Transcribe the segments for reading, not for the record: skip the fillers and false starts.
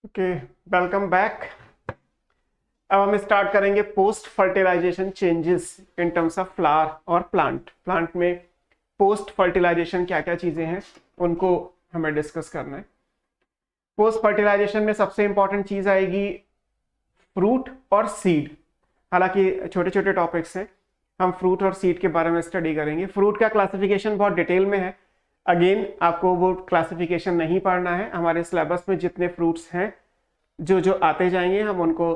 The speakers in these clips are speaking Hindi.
Okay, welcome back. अब हम स्टार्ट करेंगे post fertilisation changes in terms of flower और प्लांट में पोस्ट फर्टिलाइजेशन क्या क्या चीज़ें हैं उनको हमें डिस्कस करना है। पोस्ट फर्टिलाइजेशन में सबसे इंपॉर्टेंट चीज़ आएगी फ्रूट और सीड। हालांकि छोटे छोटे टॉपिक्स हैं, हम फ्रूट और सीड के बारे में स्टडी करेंगे। फ्रूट का क्लासिफिकेशन बहुत डिटेल में है, अगेन आपको वो क्लासिफिकेशन नहीं पढ़ना है। हमारे सिलेबस में जितने फ्रूट्स हैं जो जो आते जाएंगे हम उनको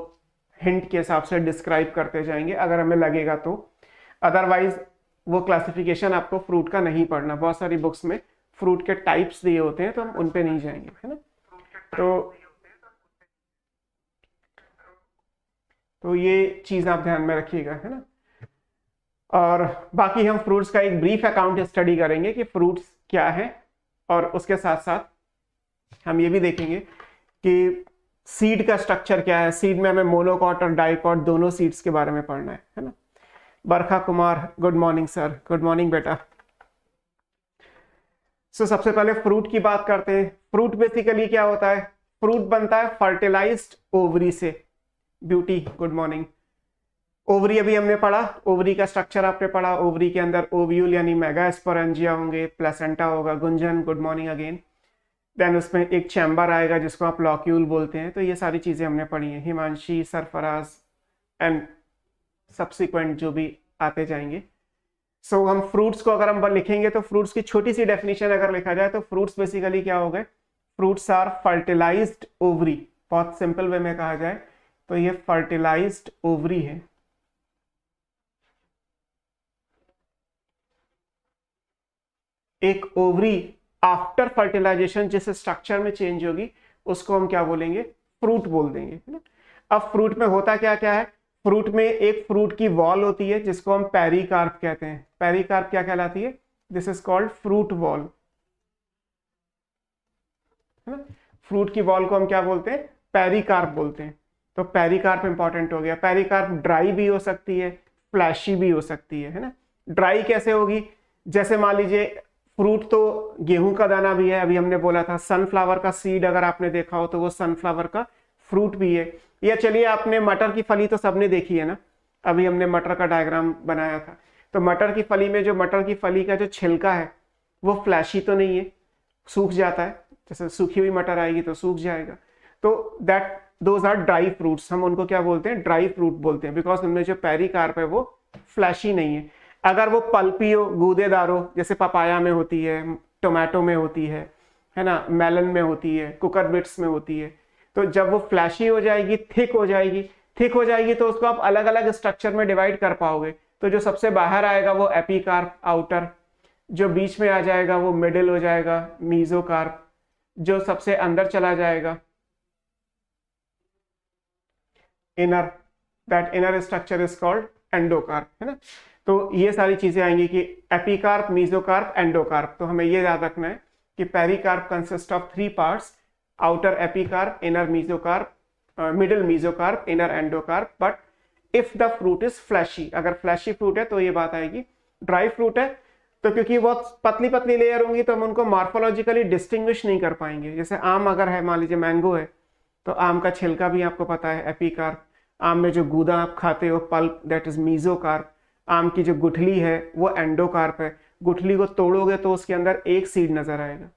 हिंट के हिसाब से डिस्क्राइब करते जाएंगे अगर हमें लगेगा तो। अदरवाइज वो क्लासिफिकेशन आपको फ्रूट का नहीं पढ़ना। बहुत सारी बुक्स में फ्रूट के टाइप्स दिए होते हैं तो हम उन पे नहीं जाएंगे, है ना। तो ये चीज़ आप ध्यान में रखिएगा, है ना। और बाकी हम फ्रूट्स का एक ब्रीफ अकाउंट स्टडी करेंगे कि फ्रूट्स क्या है, और उसके साथ साथ हम ये भी देखेंगे कि सीड का स्ट्रक्चर क्या है। सीड में हमें मोनोकॉट और डाइकॉट दोनों सीड्स के बारे में पढ़ना है ना। Barkha Kumar, good morning sir. Good morning बेटा। सबसे पहले फ्रूट की बात करते हैं। फ्रूट बेसिकली क्या होता है? फ्रूट बनता है फर्टिलाइज्ड ओवरी से। Beauty, good morning. ओवरी अभी हमने पढ़ा, ओवरी का स्ट्रक्चर आपने पढ़ा। ओवरी के अंदर ओव्यूल यानी मेगास्पोरेंजिया होंगे, प्लेसेंटा होगा। Gunjan, good morning again. Then उसमें एक चैम्बर आएगा जिसको आप लॉक्यूल बोलते हैं। तो ये सारी चीज़ें हमने पढ़ी हैं। हिमांशी, सरफराज एंड सब्सिक्वेंट जो भी आते जाएंगे। हम फ्रूट्स को अगर हम लिखेंगे तो फ्रूट्स की छोटी सी डेफिनेशन अगर लिखा जाए तो फ्रूट्स बेसिकली क्या हो गए? Fruits are fertilised ovary. बहुत सिंपल वे में कहा जाए तो ये फर्टिलाइज्ड ओवरी है। एक ओवरी आफ्टर फर्टिलाइजेशन जिस स्ट्रक्चर में चेंज होगी उसको हम क्या बोलेंगे? फ्रूट बोल देंगे, है ना। अब फ्रूट में होता क्या क्या है? फ्रूट में एक फ्रूट की वॉल होती है जिसको हम पेरिकार्प कहते हैं। पेरिकार्प क्या कहलाती है? This is called fruit wall, है ना। फ्रूट की वॉल को हम क्या बोलते हैं? पेरिकार्प बोलते हैं। तो पेरिकार्प इंपॉर्टेंट हो गया। पेरिकार्प ड्राई भी हो सकती है, फ्लैशी भी हो सकती है ना। ड्राई कैसे होगी? जैसे मान लीजिए फ्रूट तो गेहूं का दाना भी है, अभी हमने बोला था। सनफ्लावर का सीड अगर आपने देखा हो तो वो सनफ्लावर का फ्रूट भी है। या चलिए आपने मटर की फली तो सबने देखी है ना, अभी हमने मटर का डायग्राम बनाया था। तो मटर की फली में जो मटर की फली का जो छिलका है वो फ्लैशी तो नहीं है, सूख जाता है। जैसे सूखी हुई मटर आएगी तो सूख जाएगा। तो that those are dry fruits. हम उनको क्या बोलते हैं? ड्राई फ्रूट बोलते हैं, बिकॉज उनमें जो पेरिकार्प है वो फ्लैशी नहीं है। अगर वो पल्पी हो, गूदेदार हो, जैसे पपाया में होती है, टोमेटो में होती है ना, मेलन में होती है, कुकरबिट्स में होती है, तो जब वो फ्लैशी हो जाएगी, थिक हो जाएगी तो उसको आप अलग अलग स्ट्रक्चर में डिवाइड कर पाओगे। तो जो सबसे बाहर आएगा वो एपिकार्प आउटर, जो बीच में आ जाएगा वो मिडिल हो जाएगा मीजोकार्प, जो सबसे अंदर चला जाएगा inner, that inner structure is called endocarp, है ना। तो ये सारी चीजें आएंगी कि एपिकार्प, मीजोकार्प, एंडोकार्प। तो हमें ये याद रखना है कि pericarp consist of 3 parts: outer epicarp, inner mesocarp, middle mesocarp, inner endocarp. But if the fruit is fleshy, अगर फ्लैशी फ्रूट है तो ये बात आएगी। ड्राई फ्रूट है तो क्योंकि बहुत पतली पतली लेयर होंगी तो हम उनको मॉर्फोलॉजिकली डिस्टिंग्विश नहीं कर पाएंगे। जैसे आम अगर है, मान लीजिए मैंगो है, तो आम का छिलका भी आपको पता है एपिकार्प। आम में जो गूदा आप खाते हो, पल्प, दैट इज मीजोकार्प। आम की जो गुठली है वो एंडोकार्प है। गुठली को तोड़ोगे तो उसके अंदर एक सीड नजर आएगा।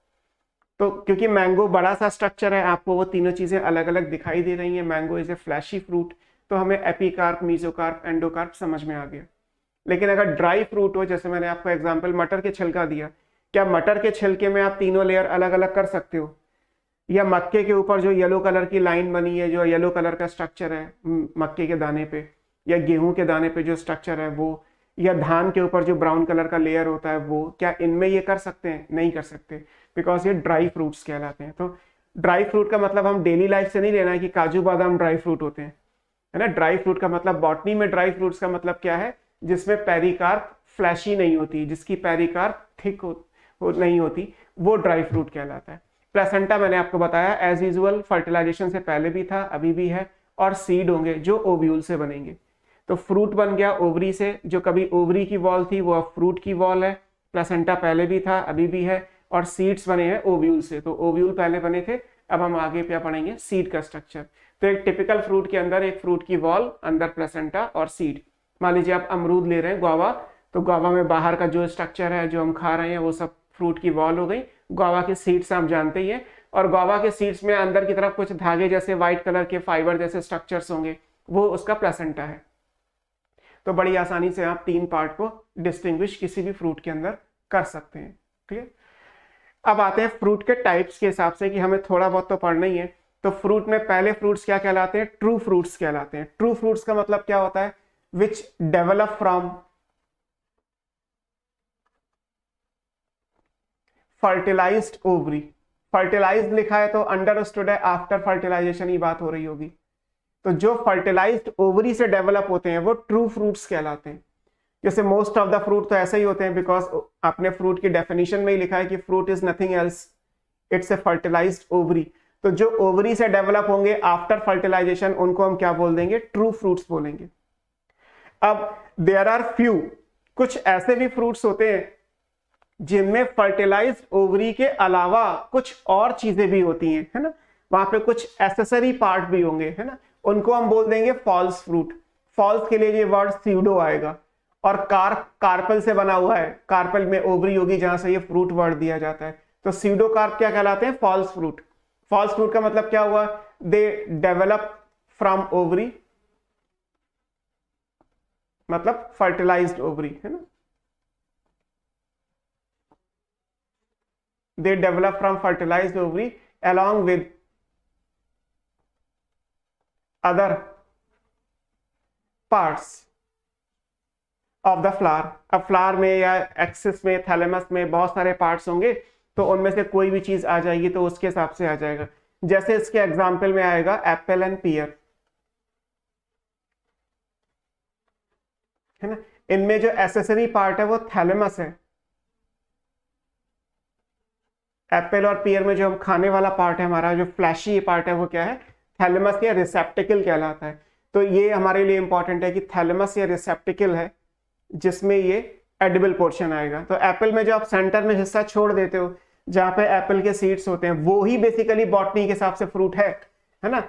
तो क्योंकि मैंगो बड़ा सा स्ट्रक्चर है, आपको वो तीनों चीजें अलग अलग दिखाई दे रही हैं। Mango is a fleshy fruit, तो हमें एपिकार्प, मीजोकार्प, एंडोकार्प समझ में आ गया। लेकिन अगर ड्राई फ्रूट हो, जैसे मैंने आपको एग्जांपल मटर के छिलका दिया, क्या मटर के छिलके में आप तीनों लेयर अलग अलग कर सकते हो? या मक्के के ऊपर जो येलो कलर की लाइन बनी है, जो येलो कलर का स्ट्रक्चर है मक्के के दाने पे, या गेहूं के दाने पे जो स्ट्रक्चर है वो, या धान के ऊपर जो ब्राउन कलर का लेयर होता है वो, क्या इनमें ये कर सकते हैं? नहीं कर सकते, बिकॉज ये ड्राई फ्रूट्स कहलाते हैं। तो ड्राई फ्रूट का मतलब हम डेली लाइफ से नहीं लेना है कि काजू बादाम ड्राई फ्रूट होते हैं, है ना। ड्राई फ्रूट का मतलब बॉटनी में ड्राई फ्रूट्स का मतलब क्या है? जिसमें पेरिकार्प फ्लैशी नहीं होती, जिसकी पेरिकार्प थिक नहीं होती, वो ड्राई फ्रूट कहलाता है। प्लेसेंटा मैंने आपको बताया एज यूजुअल फर्टिलाइजेशन से पहले भी था, अभी भी है। और सीड होंगे जो ओव्यूल से बनेंगे। तो फ्रूट बन गया ओवरी से, जो कभी ओवरी की वॉल थी वो अब फ्रूट की वॉल है। प्लेसेंटा पहले भी था, अभी भी है। और सीड्स बने हैं ओव्यूल से, तो ओव्यूल पहले बने थे, अब हम आगे क्या पढ़ेंगे, सीड का स्ट्रक्चर। तो एक टिपिकल फ्रूट के अंदर एक फ्रूट की वॉल, अंदर प्लेसेंटा और सीड। मान लीजिए आप अमरूद ले रहे हैं, गुआवा, तो गुआवा में बाहर का जो स्ट्रक्चर है जो हम खा रहे हैं वो सब फ्रूट की वॉल हो गई। गुआवा के सीड्स आप जानते ही हैं, और गुआवा के सीड्स में अंदर की तरफ कुछ धागे जैसे व्हाइट कलर के फाइबर जैसे स्ट्रक्चर्स होंगे, वो उसका प्लेसेंटा है। तो बड़ी आसानी से आप 3 पार्ट को डिस्टिंग्विश किसी भी फ्रूट के अंदर कर सकते हैं। ठीक है, अब आते हैं फ्रूट के टाइप्स के हिसाब से कि हमें थोड़ा बहुत तो पढ़ना ही है। तो फ्रूट में पहले फ्रूट्स क्या कहलाते हैं, ट्रू फ्रूट्स कहलाते हैं। ट्रू फ्रूट्स का मतलब क्या होता है, which develop from fertilised ovary. Fertilised लिखा है तो अंडरस्टूड है आफ्टर फर्टिलाइजेशन ही बात हो रही होगी। तो जो फर्टिलाइज्ड ओवरी से डेवलप होते हैं वो ट्रू फ्रूट्स कहलाते हैं। जैसे मोस्ट ऑफ द फ्रूट तो ऐसे ही होते हैं, बिकॉज आपने फ्रूट की डेफिनेशन में ही लिखा है कि fruit is nothing else, it's a fertilised ovary. तो जो ओवरी से डेवलप होंगे आफ्टर फर्टिलाइजेशन उनको हम क्या बोल देंगे, ट्रू फ्रूट्स बोलेंगे। अब देयर आर फ्यू, कुछ ऐसे भी फ्रूट्स होते हैं जिनमें फर्टिलाइज्ड ओवरी के अलावा कुछ और चीजें भी होती हैं, है ना, वहां पे कुछ एसेसरी पार्ट भी होंगे, है ना, उनको हम बोल देंगे फॉल्स फ्रूट। फॉल्स के लिए ये वर्ड सीडो आएगा। और कार्पल से बना हुआ है, कार्पल में ओवरी होगी जहां से ये फ्रूट वर्ड दिया जाता है। तो सीडो कार्प क्या कहलाते हैं, फॉल्स फ्रूट। फॉल्स फ्रूट का मतलब क्या हुआ, दे डेवलप फ्रॉम ओवरी, मतलब फर्टिलाइज्ड ओवरी, है ना, they develop from fertilized ovary along with other parts of the flower। अब फ्लावर में या एक्सिस में, थैलेमस में बहुत सारे पार्ट्स होंगे, तो उनमें से कोई भी चीज आ जाएगी तो उसके हिसाब से आ जाएगा। जैसे इसके एग्जाम्पल में आएगा एप्पल एंड पियर, है ना, इनमें जो एसेसरी पार्ट है वो थैलेमस है। एप्पल और पियर में जो हम खाने वाला पार्ट है हमारा, जो फ्लैशी पार्ट है वो क्या है, थैलेमस या रिसेप्टिकल कहलाता है। तो ये हमारे लिए इंपॉर्टेंट है कि थैलेमस या रिसेप्टिकल है जिसमें ये एडिबल पोर्शन आएगा। तो एप्पल में जो आप सेंटर में हिस्सा छोड़ देते हो जहां पे एप्पल के सीड्स होते हैं, वो ही बेसिकली बॉटनी के हिसाब से फ्रूट है ना।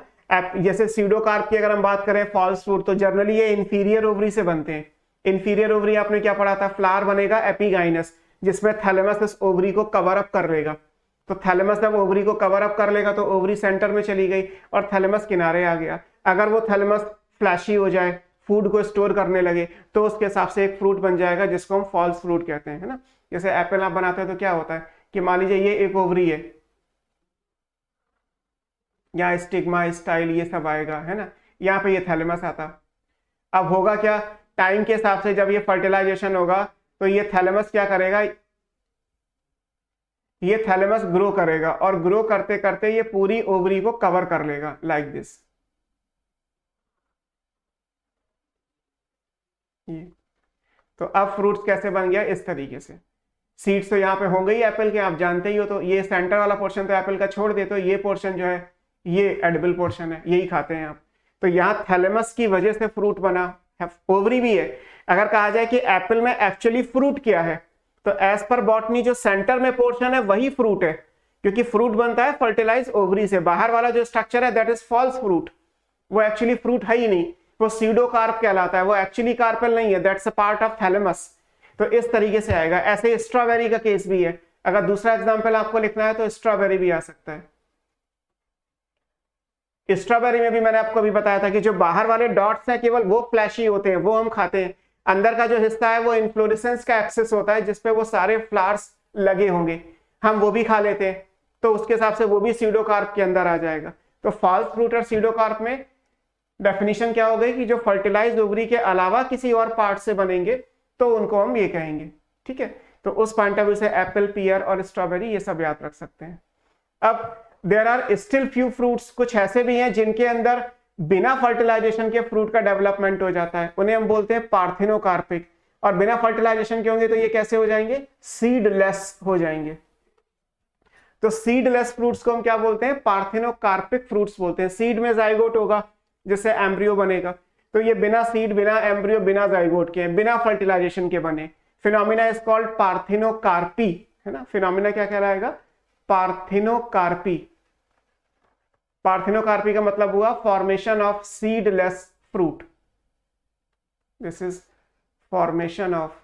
जैसे सीडोकार्प की अगर हम बात करें, फॉल्स फ्रूट, तो जनरली ये इंफीरियर ओवरी से बनते हैं। इंफीरियर ओवरी आपने क्या पढ़ा था, फ्लावर बनेगा एपिगाइनस, जिसमें थैलेमस इस ओवरी को कवर अप कर लेगा। तो थैलेमस जब ओवरी को कवर अप कर लेगा तो ओवरी सेंटर में चली गई और थैलेमस किनारे आ गया। अगर वो थैलेमस फ्लैशी हो जाए, फूड को स्टोर करने लगे, तो उसके हिसाब से एक फ्रूट बन जाएगा जिसको हम फॉल्स फ्रूट कहते हैं, है ना। जैसे एप्पल आप बनाते हैं तो क्या होता है कि मान लीजिए ये एक ओवरी है, यहाँ स्टिग्मा, स्टाइल, ये सब आएगा, है ना, यहाँ पे ये थैलेमस आता। अब होगा क्या, टाइम के हिसाब से जब ये फर्टिलाइजेशन होगा तो ये थैलेमस क्या करेगा, ये थैलेमस ग्रो करेगा और ग्रो करते करते ये पूरी ओवरी को कवर कर लेगा लाइक दिस। ये तो अब फ्रूट्स कैसे बन गया, इस तरीके से। सीड्स तो यहाँ पे होंगे ही एप्पल के, आप जानते ही हो। तो ये सेंटर वाला पोर्शन तो एप्पल का छोड़ दे, तो ये पोर्शन जो है ये एडिबल पोर्शन है, यही खाते हैं आप। तो यहाँ थैलेमस की वजह से फ्रूट बना, ओवरी भी है। अगर कहा जाए कि एप्पल में एक्चुअली फ्रूट क्या है, तो एज पर बॉटनी जो सेंटर में पोर्शन है वही फ्रूट है, क्योंकि फ्रूट बनता है फर्टिलाइज ओवरी से। बाहर वाला जो स्ट्रक्चर है दैट इज फॉल्स फ्रूट, वो एक्चुअली फ्रूट है ही नहीं, वो सीडोकार्प कहलाता है, वो एक्चुअली कार्पेल नहीं है, that's a part of thalamus. तो इस तरीके से आएगा। ऐसे स्ट्रॉबेरी का केस भी है, अगर दूसरा एग्जांपल आपको लिखना है तो स्ट्रॉबेरी भी आ सकता है। स्ट्रॉबेरी में भी मैंने आपको अभी बताया था कि जो बाहर वाले डॉट्स हैं केवल वो फ्लैशी होते हैं, वो हम खाते हैं। अंदर का जो हिस्सा है वो इन्फ्लोरेसेंस का एक्सेस होता है, जिसपे वो सारे फ्लावर्स लगे होंगे, हम वो भी खा लेते हैं। तो उसके हिसाब से वो भी सीडोकार्प के अंदर आ जाएगा। तो फॉल्स फ्रूट और सीडोकार्प में डेफिनेशन क्या हो गई कि जो फर्टिलाइज्ड ओवरी के अलावा किसी और पार्ट से बनेंगे तो उनको हम ये कहेंगे, ठीक है। तो उस पॉइंट ऑफ व्यू से एप्पल, पियर और स्ट्रॉबेरी ये सब याद रख सकते हैं। अब there are still few fruits, कुछ ऐसे भी हैं जिनके अंदर बिना फर्टिलाइजेशन के फ्रूट का डेवलपमेंट हो जाता है, उन्हें हम बोलते हैं पार्थिनोकार्पिक। और बिना फर्टिलाइजेशन के होंगे तो ये कैसे हो जाएंगे, सीडलेस हो जाएंगे। तो सीडलेस फ्रूट्स को हम क्या बोलते हैं, पार्थिनोकार्पिक फ्रूट्स बोलते हैं। सीड में जाइगोट होगा जिससे एम्ब्रियो बनेगा, तो ये बिना सीड, बिना एम्ब्रियो, बिना जाइगोट के, बिना फर्टिलाइजेशन के बने। फिनोमिना इज कॉल्ड पार्थिनोकार्पी, है ना। फिनोमिना क्या कहलाएगा, पार्थिनोकार्पी। पार्थिनोकार्पी का मतलब हुआ formation of seedless fruit, this is formation of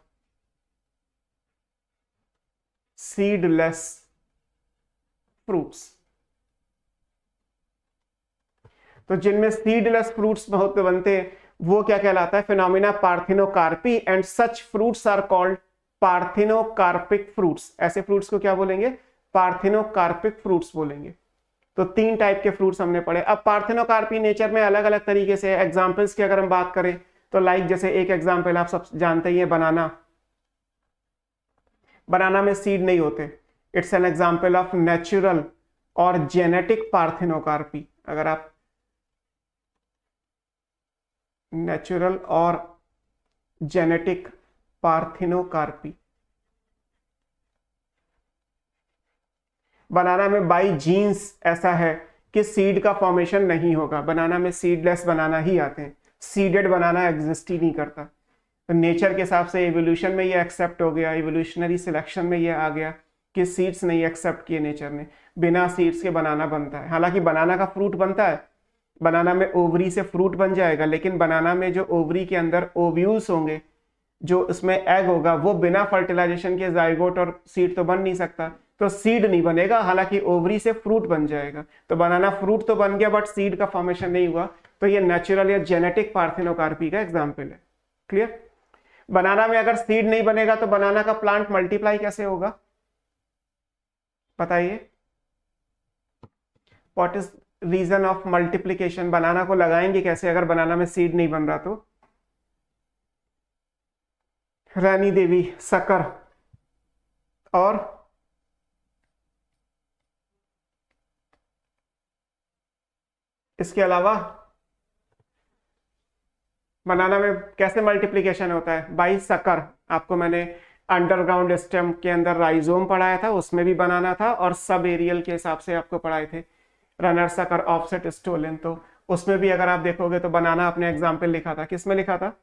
seedless fruits. तो जिनमें सीडलेस फ्रूट्स बहुत बनते हैं वो क्या कहलाता है, phenomena parthenocarpy, and such fruits are called parthenocarpic fruits. ऐसे फ्रूट्स को क्या बोलेंगे, पार्थिनोकार्पिक फ्रूट्स बोलेंगे। तो 3 टाइप के फ्रूट्स हमने पढ़े। अब पार्थिनोकार्पी नेचर में अलग अलग तरीके से, एग्जांपल्स की अगर हम बात करें तो लाइक जैसे एक एग्जांपल आप सब जानते ही है, बनाना। बनाना में सीड नहीं होते, it's an example of natural और जेनेटिक पार्थिनोकार्पी। अगर आप नेचुरल और जेनेटिक पार्थिनोकार्पी, बनाना में बाई जीन्स ऐसा है कि सीड का फॉर्मेशन नहीं होगा, बनाना में सीडलेस बनाना ही आते हैं, सीडेड बनाना एग्जिस्ट ही नहीं करता। तो नेचर के हिसाब से एवोल्यूशन में ये एक्सेप्ट हो गया, एवोल्यूशनरी सिलेक्शन में ये आ गया कि सीड्स नहीं एक्सेप्ट किए नेचर ने, बिना सीड्स के बनाना बनता है। हालांकि बनाना का फ्रूट बनता है, बनाना में ओवरी से फ्रूट बन जाएगा, लेकिन बनाना में जो ओवरी के अंदर ओव्यूल्स होंगे, जो उसमें एग होगा, वो बिना फर्टिलाइजेशन के जाइगोट और सीड तो बन नहीं सकता, तो सीड नहीं बनेगा। हालांकि ओवरी से फ्रूट बन जाएगा। तो बनाना फ्रूट तो बन गया बट सीड का फॉर्मेशन नहीं हुआ। तो ये नेचुरल या जेनेटिक पार्थिनोकार्पी का एग्जाम्पल है। क्लियर। बनाना में अगर सीड नहीं बनेगा तो बनाना का प्लांट मल्टीप्लाई कैसे होगा, बताइए। What is reason of multiplication, बनाना को लगाएंगे कैसे अगर बनाना में सीड नहीं बन रहा तो। रानी देवी, शक्कर, और इसके अलावा बनाना में कैसे मल्टीप्लिकेशन होता है, बाई शक्कर। आपको मैंने अंडरग्राउंड स्टेम के अंदर राइजोम पढ़ाया था, उसमें भी बनाना था, और सब एरियल के हिसाब से आपको पढ़ाए थे रनर शक्कर ऑफसेट स्टोलन। तो उसमें भी अगर आप देखोगे तो बनाना अपने एग्जाम्पल लिखा था, किसमें लिखा था,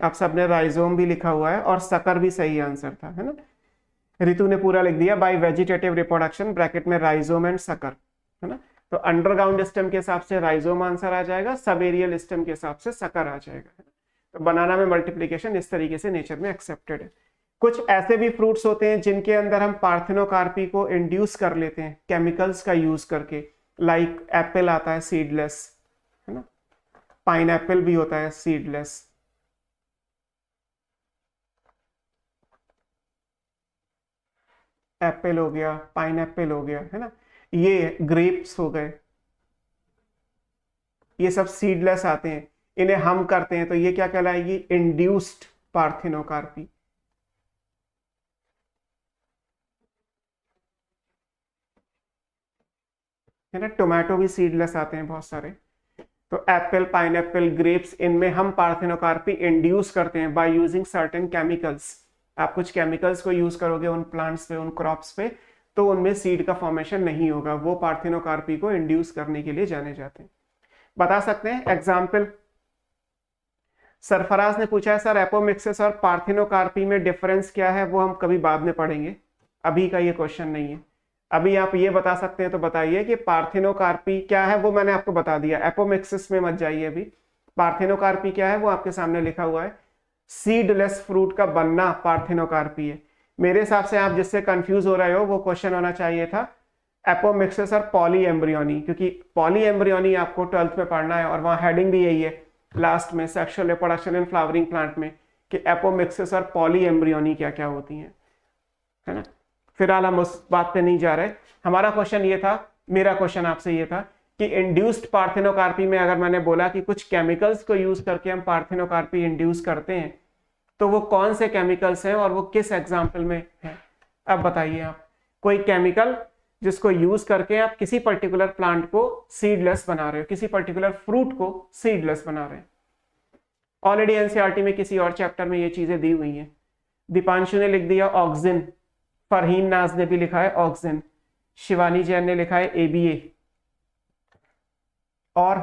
आप सबने राइजोम भी लिखा हुआ है, और शक्कर भी सही आंसर था, है ना। ऋतु ने पूरा लिख दिया, बाय वेजिटेटिव रिप्रोडक्शन ब्रैकेट में राइजोम एंड शक्कर, है ना। तो अंडरग्राउंड स्टेम के हिसाब से राइजोम आंसर आ जाएगा, सब एरियल स्टेम के हिसाब से शक्कर आ जाएगा। तो बनाना में मल्टीप्लिकेशन इस तरीके से नेचर में एक्सेप्टेड है। कुछ ऐसे भी फ्रूट्स होते हैं जिनके अंदर हम पार्थिनोकार्पी को इंड्यूस कर लेते हैं केमिकल्स का यूज करके, लाइक एप्पल आता है सीडलेस, है ना, पाइनएप्पल भी होता है सीडलेस, एप्पल हो गया, पाइनएप्पल हो गया, है ना, ये ग्रेप्स हो गए, ये सब सीडलेस आते हैं। इन्हें हम करते हैं तो ये क्या कहलाएगी, इंड्यूस्ड पार्थिनोकार्पी। है ना, टोमेटो भी सीडलेस आते हैं बहुत सारे। तो एप्पल, पाइनएप्पल, ग्रेप्स, इनमें हम पार्थिनोकार्पी इंड्यूस करते हैं बाय यूजिंग सर्टेन केमिकल्स। आप कुछ केमिकल्स को यूज करोगे उन प्लांट्स पे, उन क्रॉप्स पे, तो उनमें सीड का फॉर्मेशन नहीं होगा, वो पार्थिनोकार्पी को इंड्यूस करने के लिए जाने जाते हैं। बता सकते हैं एग्जाम्पल। सरफराज ने पूछा है सर एपोमिक्सिस और पार्थिनोकार्पी में डिफरेंस क्या है, वो हम कभी बाद में पढ़ेंगे, अभी का ये क्वेश्चन नहीं है। अभी आप ये बता सकते हैं तो बताइए कि पार्थिनोकार्पी क्या है, वो मैंने आपको बता दिया, एपोमिक्सिस में मत जाइए अभी। पार्थिनोकार्पी क्या है वो आपके सामने लिखा हुआ है, सीडलेस फ्रूट का बनना पार्थिनोकार्पी है। मेरे हिसाब से आप जिससे कंफ्यूज हो रहे हो वो क्वेश्चन होना चाहिए था एपोमिक्सिस और पॉली एम्ब्रियोनी, क्योंकि पॉली एम्ब्रियोनी आपको 12th में पढ़ना है और वहां हेडिंग भी यही है लास्ट में, sexual reproduction in flowering plant में, कि एपोमिक्सिस और पॉली एम्ब्रियोनी क्या क्या होती हैं, है ना। फिलहाल हम उस बात पे नहीं जा रहे। हमारा क्वेश्चन ये था, मेरा क्वेश्चन आपसे ये था कि इंड्यूस्ड पार्थिनोकार्पी में अगर मैंने बोला कि कुछ केमिकल्स को यूज करके हम पार्थिनोकार्पी इंड्यूस करते हैं, तो वो कौन से केमिकल्स हैं और वो किस एग्जाम्पल में है। अब बताइए आप कोई केमिकल जिसको यूज करके आप किसी पर्टिकुलर प्लांट को सीडलेस बना रहे हो, किसी पर्टिकुलर फ्रूट को सीडलेस बना रहे हैं। ऑलरेडी एनसीईआरटी में किसी और चैप्टर में ये चीजें दी हुई हैं। दीपांशु ने लिख दिया ऑक्सिन, फरहीन नाज ने भी लिखा है ऑक्सिन, शिवानी जैन ने लिखा है एबीए, और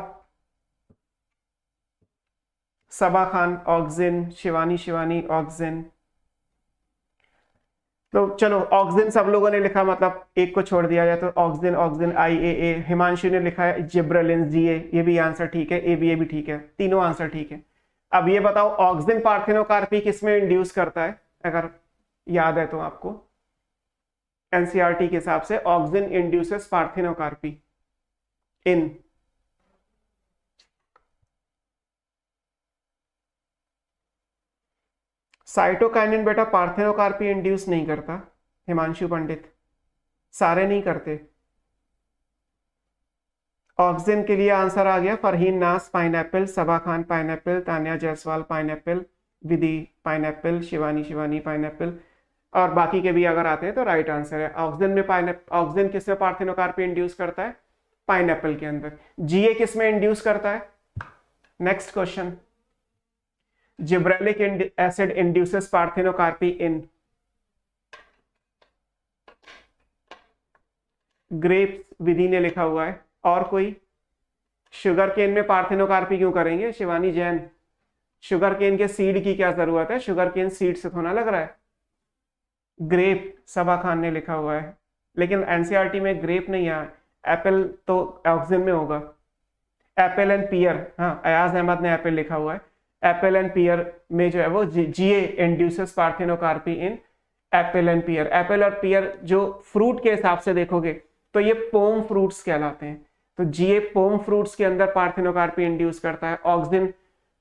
सबा खान ऑक्सिन, शिवानी ऑक्सिन, तो चलो ऑक्सिन सब लोगों ने लिखा, मतलब एक को छोड़ दिया जाए तो ऑक्सिन, ऑक्सिन IAA। हिमांशु ने लिखा है जिब्रेलिन GA, ये भी आंसर ठीक है, ABA भी ठीक है, तीनों आंसर ठीक है। अब ये बताओ ऑक्सिन पार्थिनोकार्पी किसमें इंड्यूस करता है, अगर याद है तो आपको एनसीईआरटी के हिसाब से ऑक्सिन इंड्यूसेस पार्थिनोकार्पी इन साइटोकाइनिन बेटा पार्थिनोकार्पी इंड्यूस नहीं करता हिमांशु पंडित, सारे नहीं करते। ऑक्सिन के लिए आंसर आ गया फरहीन नास पाइनएप्पल, सबा खान पाइनएप्पल, तानिया जायसवाल पाइनएप्पल, विधि पाइनएप्पल, शिवानी पाइनएप्पल, और बाकी के भी अगर आते हैं तो राइट आंसर है। ऑक्सिन में ऑक्सिन किसमें पार्थिनोकार्पी इंड्यूस करता है, पाइनएप्पल के अंदर। GA किसमें इंड्यूस करता है, next question. Gibberellic acid induces parthenocarpy in grapes, Vidhi ने लिखा हुआ है। और कोई, शुगर केन में पार्थिनोकार्पी क्यों करेंगे शिवानी जैन, शुगर केन के सीड की क्या जरूरत है, शुगर केन सीड से थोड़ा लग रहा है। ग्रेप, सबा खान ने लिखा हुआ है, लेकिन एनसीईआरटी में ग्रेप नहीं है, एप्पल तो ऑक्सिन में होगा। एप्पल एंड पियर, हाँ अयाज अहमद ने एप्पल लिखा हुआ है, एप्पल एंड पियर में जो है वो GA induces parthenocarpy in apple and pear. Apple और पियर जो फ्रूट के हिसाब से देखोगे तो ये पोम फ्रूट्स कहलाते हैं, तो GA पोम फ्रूट्स के अंदर पार्थिनोकार्पी इंड्यूस करता है। ऑक्सिन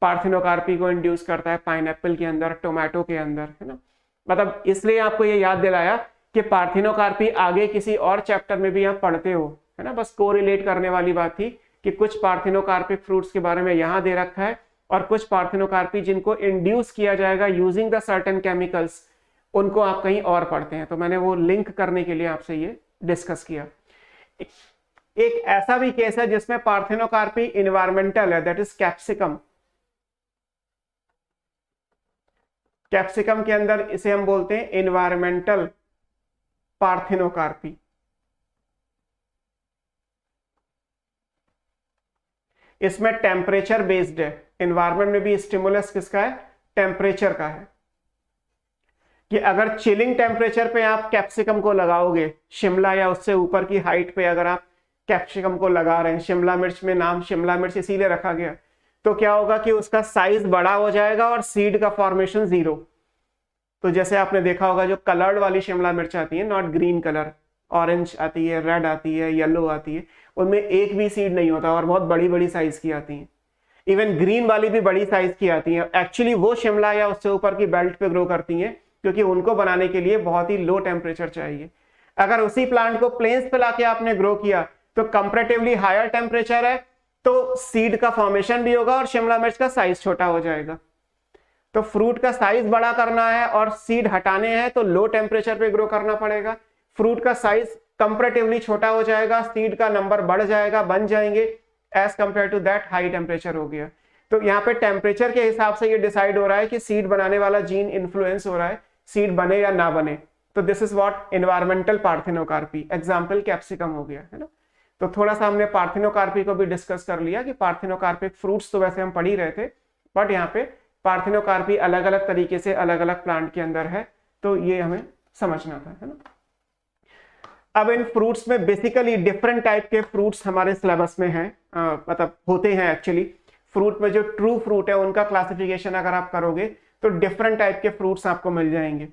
पार्थिनोकार्पी को इंड्यूस करता है पाइनएप्पल के अंदर, टोमेटो के अंदर, है ना। मतलब इसलिए आपको ये याद दिलाया कि पार्थिनोकार्पी आगे किसी और चैप्टर में भी आप पढ़ते हो, है ना, बस कोरिलेट करने वाली बात थी कि कुछ पार्थिनोकार्पिक फ्रूट्स के बारे में यहाँ दे रखा है और कुछ पार्थिनोकार्पी जिनको इंड्यूस किया जाएगा यूजिंग द सर्टेन केमिकल्स, उनको आप कहीं और पढ़ते हैं। तो मैंने वो लिंक करने के लिए आपसे ये डिस्कस किया। एक ऐसा भी केस है जिसमें पार्थिनोकार्पी इन्वायरमेंटल है, दैट इज कैप्सिकम। कैप्सिकम के अंदर इसे हम बोलते हैं इन्वायरमेंटल पार्थिनोकार्पी। इसमें टेम्परेचर बेस्ड है, इन्वायरमेंट में भी स्टिमुलस किसका है, टेम्परेचर का है। कि अगर चिलिंग टेम्परेचर पे आप कैप्सिकम को लगाओगे, शिमला या उससे ऊपर की हाइट पे अगर आप कैप्सिकम को लगा रहे हैं, शिमला मिर्च में नाम शिमला मिर्च इसीलिए रखा गया, तो क्या होगा कि उसका साइज बड़ा हो जाएगा और सीड का फॉर्मेशन 0। तो जैसे आपने देखा होगा जो कलर्ड वाली शिमला मिर्च आती है, नॉट ग्रीन कलर, ऑरेंज आती है, रेड आती है, येलो आती है, उनमें एक भी सीड नहीं होता और बहुत बड़ी बड़ी साइज की आती हैं। इवन ग्रीन वाली भी बड़ी साइज की आती हैं। एक्चुअली वो शिमला या उससे ऊपर की बेल्ट पे ग्रो करती हैं क्योंकि उनको बनाने के लिए बहुत ही लो टेम्परेचर चाहिए। अगर उसी प्लांट को प्लेन्स पे लाके आपने ग्रो किया तो कंपैरेटिवली हायर टेम्परेचर है, तो सीड का फॉर्मेशन भी होगा और शिमला मिर्च का साइज छोटा हो जाएगा। तो फ्रूट का साइज बड़ा करना है और सीड हटाने हैं तो लो टेम्परेचर पे ग्रो करना पड़ेगा। फ्रूट का साइज कंपैरेटिवली छोटा हो जाएगा, सीड का नंबर बढ़ जाएगा, बन जाएंगे, as compare to that high temperature हो गया। तो यहाँ पे टेम्परेचर के हिसाब से ये डिसाइड हो रहा है कि सीड बनाने वाला जीन इन्फ्लुएंस हो रहा है, सीड बने या ना बने। तो this is what environmental parthenocarpy, example capsicum हो गया, है ना। तो थोड़ा सा हमने पार्थिनोकार्पी को भी डिस्कस कर लिया कि पार्थिनोकार्पिक फ्रूट्स तो वैसे हम पढ़ ही रहे थे, बट यहाँ पे पार्थिनोकार्पी अलग अलग तरीके से अलग अलग प्लांट के अंदर है, तो ये हमें समझना था, है ना। अब इन फ्रूट्स में बेसिकली डिफरेंट टाइप के फ्रूट्स हमारे सिलेबस में हैं, मतलब होते हैं एक्चुअली। फ्रूट में जो ट्रू फ्रूट है उनका क्लासिफिकेशन अगर आप करोगे तो डिफरेंट टाइप के फ्रूट्स आपको मिल जाएंगे।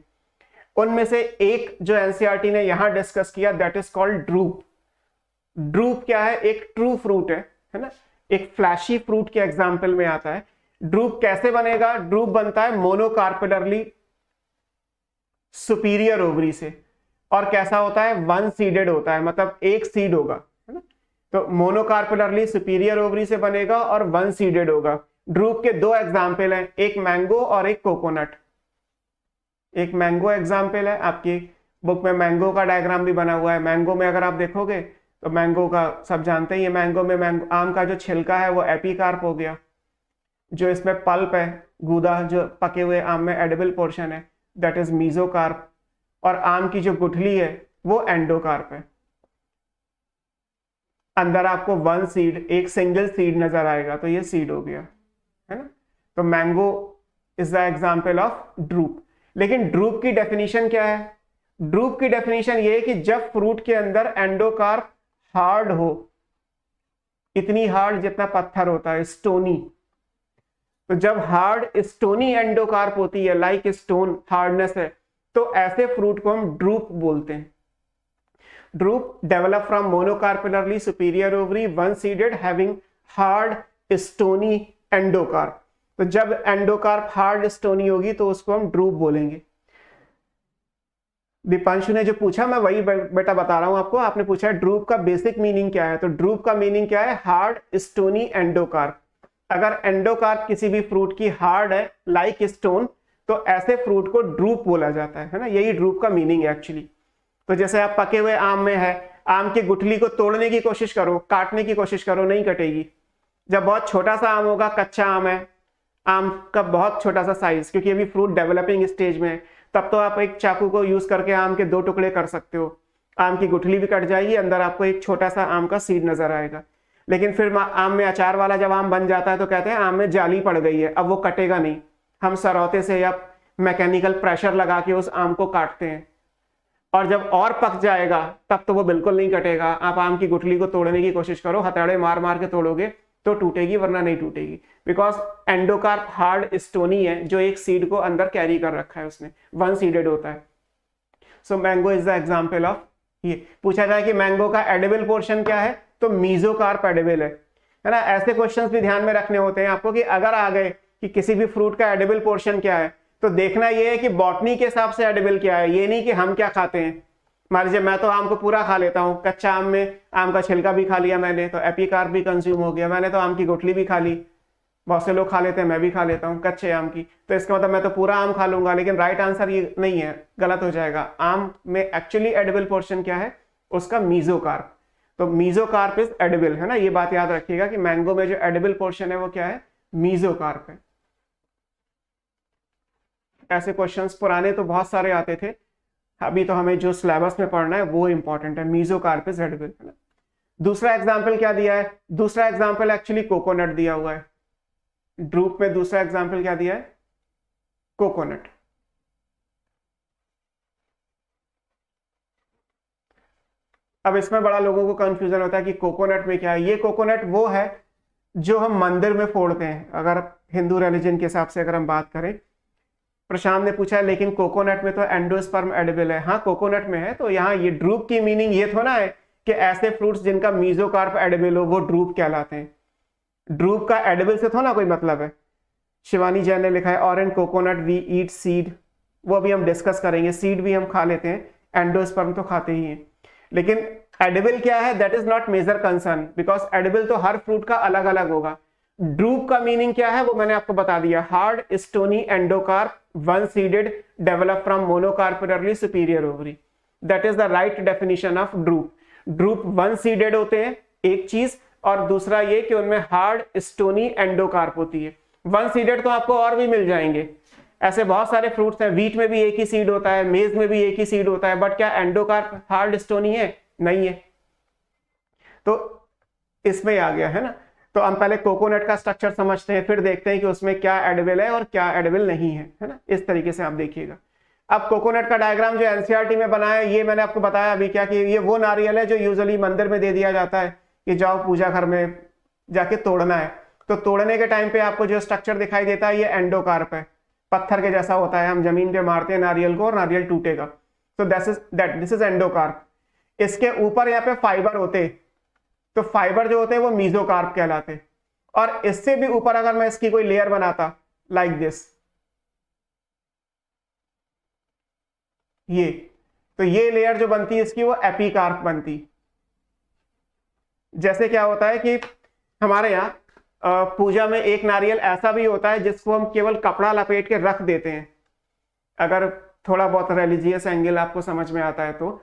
उनमें से एक जो एनसीईआरटी ने यहां डिस्कस किया that is called drupe. Drupe क्या है, एक ट्रू फ्रूट है ना, एक फ्लैशी फ्रूट के एग्जाम्पल में आता है। ड्रूप कैसे बनेगा, ड्रूप बनता है मोनोकार्पेलरली सुपीरियर ओवरी से, और कैसा होता है, वन सीडेड होता है, मतलब एक सीड होगा, है ना। तो मोनोकार्पेलरली सुपीरियर ओवरी से बनेगा और वन सीडेड होगा। ड्रूप के दो एग्जाम्पल हैं, एक मैंगो और एक कोकोनट। एक मैंगो एग्जाम्पल है, आपकी बुक में मैंगो का डायग्राम भी बना हुआ है। मैंगो में अगर आप देखोगे तो मैंगो का सब जानते हैं, ये मैंगो में आम का जो छिलका है वो एपिकार्प हो गया, जो इसमें पल्प है, गूदा जो पके हुए आम में एडिबल पोर्शन है, दैट इज मीजोकार्प, और आम की जो गुठली है वो एंडोकार्प है। अंदर आपको वन सीड, एक सिंगल सीड नजर आएगा, तो ये सीड हो गया, है ना। तो mango is the example of drupe. लेकिन ड्रूप की डेफिनेशन क्या है, ड्रूप की डेफिनेशन ये है कि जब फ्रूट के अंदर एंडोकार्प हार्ड हो, इतनी हार्ड जितना पत्थर होता है, स्टोनी, तो जब हार्ड स्टोनी एंडोकार्प होती है, लाइक स्टोन हार्डनेस है, तो ऐसे फ्रूट को हम ड्रूप बोलते हैं। Drupe develop from monocarpellary superior ovary one seeded having hard stony endocarp. तो जब एंडोकार्प हार्ड स्टोनी होगी तो उसको हम ड्रूप बोलेंगे। दीपांशु ने जो पूछा मैं वही बेटा बता रहा हूं आपको। आपने पूछा ड्रूप का बेसिक मीनिंग क्या है, तो ड्रूप का मीनिंग क्या है, हार्ड स्टोनी एंडोकार्प। अगर एंडोकार्प किसी भी फ्रूट की हार्ड है लाइक स्टोन, तो ऐसे फ्रूट को ड्रूप बोला जाता है ना। यही ड्रूप का मीनिंग है एक्चुअली। तो जैसे आप पके हुए आम में है, आम की गुठली को तोड़ने की कोशिश करो, काटने की कोशिश करो, नहीं कटेगी। जब बहुत छोटा सा आम होगा, कच्चा आम है, आम का बहुत छोटा सा साइज, क्योंकि अभी फ्रूट डेवलपिंग स्टेज में है, तब तो आप एक चाकू को यूज करके आम के 2 टुकड़े कर सकते हो, आम की गुठली भी कट जाएगी, अंदर आपको एक छोटा सा आम का सीड नजर आएगा। लेकिन फिर आम में अचार वाला जब आम बन जाता है तो कहते हैं आम में जाली पड़ गई है, अब वो कटेगा नहीं। हम सरौते से या मैकेनिकल प्रेशर लगा के उस आम को काटते हैं, और जब और पक जाएगा तब तो वो बिल्कुल नहीं कटेगा। आप आम की गुठली को तोड़ने की कोशिश करो, हथौड़े मार मार के तोड़ोगे तो टूटेगी, वरना नहीं टूटेगी, बिकॉज एंडोकार्प हार्ड स्टोनी है जो एक सीड को अंदर कैरी कर रखा है, उसने वन सीडेड होता है। So mango is the example of. ये पूछा जाए कि मैंगो का एडिबल पोर्शन क्या है, तो मीजोकार्प एडिबल है ना। ऐसे क्वेश्चंस भी ध्यान में रखने होते हैं आपको कि अगर आ गए कि किसी भी फ्रूट का एडिबल पोर्शन क्या है, तो देखना यह है कि बॉटनी के हिसाब से एडिबल क्या है, ये नहीं कि हम क्या खाते हैं। मान लीजिए मैं तो आम को पूरा खा लेता हूँ, कच्चा आम में आम का छिलका भी खा लिया मैंने, तो एपिकार्प भी कंज्यूम हो गया, मैंने तो आम की गुठली भी खा ली। बहुत से लोग खा लेते हैं, मैं भी खा लेता हूँ कच्चे आम की, तो इसका मतलब मैं तो पूरा आम खा लूंगा। लेकिन राइट आंसर ये नहीं है, गलत हो जाएगा। आम में एक्चुअली एडिबल पोर्शन क्या है, उसका मीजोकार्प। तो मीजोकार्प इज एडिबल, है ना। ये बात याद रखिएगा कि मैंगो में जो एडिबल पोर्शन है वो क्या है, मीजोकार्प है। ऐसे क्वेश्चंस पुराने तो बहुत सारे आते थे, अभी तो हमें जो सिलेबस में पढ़ना है वो इंपॉर्टेंट है, मीजोकार्प इज एडिबल, है ना। दूसरा एग्जांपल क्या दिया है, दूसरा एग्जांपल एक्चुअली कोकोनट दिया हुआ है। ड्रूप में दूसरा एग्जांपल क्या दिया है, कोकोनट। अब इसमें बड़ा लोगों को कंफ्यूजन होता है कि कोकोनट में क्या है। ये कोकोनट वो है जो हम मंदिर में फोड़ते हैं, अगर हिंदू रिलीजन के हिसाब से अगर हम बात करें। प्रशांत ने पूछा है लेकिन कोकोनट में तो एंडोस्पर्म एडिबल है। हाँ, कोकोनट में है। तो यहाँ ये ड्रूप की मीनिंग ये थोड़ा है कि ऐसे फ्रूट्स जिनका मीजोकार्प एडिबल हो वो ड्रूप कहलाते हैं। ड्रूप का एडिबल से थोड़ा कोई मतलब है। शिवानी जैन ने लिखा है और इन कोकोनट वी ईट सीड, वो अभी हम डिस्कस करेंगे। सीड भी हम खा लेते हैं, एंडोस्पर्म तो खाते ही हैं। लेकिन एडिबल क्या है, that is not major concern, because edible तो हर फ्रूट का अलग अलग होगा। ड्रूप का मीनिंग क्या है वो मैंने आपको बता दिया, hard stony endocarp one seeded develop from monocarpellary superior ovary, that is the right definition of drupe. Drupe one seeded होते हैं एक चीज, और दूसरा ये कि उनमें हार्ड स्टोनी एंडोकार्प होती है। वन सीडेड तो आपको और भी मिल जाएंगे, ऐसे बहुत सारे फ्रूट्स हैं। वीट में भी एक ही सीड होता है, मेज में भी एक ही सीड होता है, बट क्या एंडोकार्प हार्ड स्टोनी है? नहीं है। तो इसमें आ गया, है ना। तो हम पहले कोकोनट का स्ट्रक्चर समझते हैं, फिर देखते हैं कि उसमें क्या एडिबल है और क्या एडिबल नहीं है ना। इस तरीके से आप देखिएगा। अब कोकोनट का डायग्राम जो एनसीईआरटी में बना है, ये मैंने आपको बताया अभी क्या कि ये वो नारियल है जो यूजुअली मंदिर में दे दिया जाता है कि जाओ पूजा घर में जाके तोड़ना है। तो तोड़ने के टाइम पे आपको जो स्ट्रक्चर दिखाई देता है ये एंडोकार्प है, पत्थर के जैसा होता है। हम जमीन पे मारते हैं नारियल को और नारियल टूटेगा, तो दिस इज एंडोकार्प। इसके ऊपर यहाँ पे फाइबर होते, तो फाइबर जो होते हैं वो मीजोकार्प कहलाते। और इससे भी ऊपर अगर मैं इसकी कोई लेयर बनाता लाइक दिस, ये, तो ये लेयर जो बनती है इसकी वो एपिकार्प बनती। जैसे क्या होता है कि हमारे यहाँ पूजा में एक नारियल ऐसा भी होता है जिसको हम केवल कपड़ा लपेट के रख देते हैं। अगर थोड़ा बहुत रिलीजियस एंगल आपको समझ में आता है तो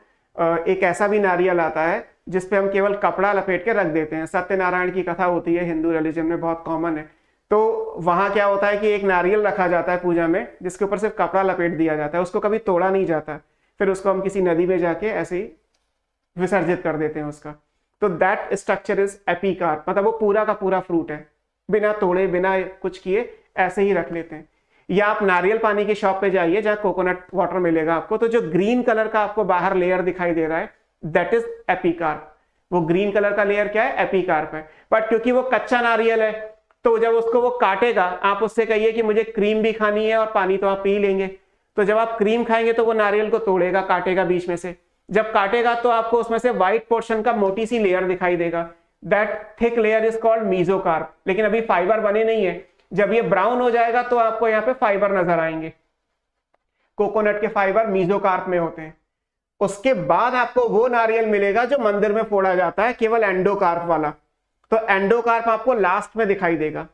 एक ऐसा भी नारियल आता है जिसपे हम केवल कपड़ा लपेट के रख देते हैं। सत्यनारायण की कथा होती है हिंदू रिलीजन में, बहुत कॉमन है। तो वहां क्या होता है कि एक नारियल रखा जाता है पूजा में जिसके ऊपर सिर्फ कपड़ा लपेट दिया जाता है, उसको कभी तोड़ा नहीं जाता। फिर उसको हम किसी नदी में जाके ऐसे ही विसर्जित कर देते हैं उसका। तो दैट स्ट्रक्चर इज एपिकार्प, मतलब वो पूरा का पूरा फ्रूट है, बिना तोड़े बिना कुछ किए ऐसे ही रख लेते हैं। या आप नारियल पानी की शॉप पे जाइए जहां कोकोनट वाटर मिलेगा आपको, तो जो ग्रीन कलर का आपको बाहर लेयर दिखाई दे रहा है दैट इज एपिकार्प। वो ग्रीन कलर का लेयर क्या है? एपिकार्प है। बट क्योंकि वो कच्चा नारियल है तो जब उसको वो काटेगा, आप उससे कहिए कि मुझे क्रीम भी खानी है और पानी तो आप पी लेंगे, तो जब आप क्रीम खाएंगे तो वो नारियल को तोड़ेगा, काटेगा बीच में से। जब काटेगा तो आपको उसमें से व्हाइट पोर्शन का मोटी सी लेयर दिखाई देगा, that thick layer is called mesocarp. लेकिन अभी फाइबर बने नहीं है, जब ये ब्राउन हो जाएगा तो आपको यहाँ पे फाइबर नजर आएंगे। कोकोनट के फाइबर मीजोकार्प में होते हैं। उसके बाद आपको वो नारियल मिलेगा जो मंदिर में फोड़ा जाता है, केवल एंडोकार्प वाला। तो एंडोकार्प आपको लास्ट में दिखाई देगा।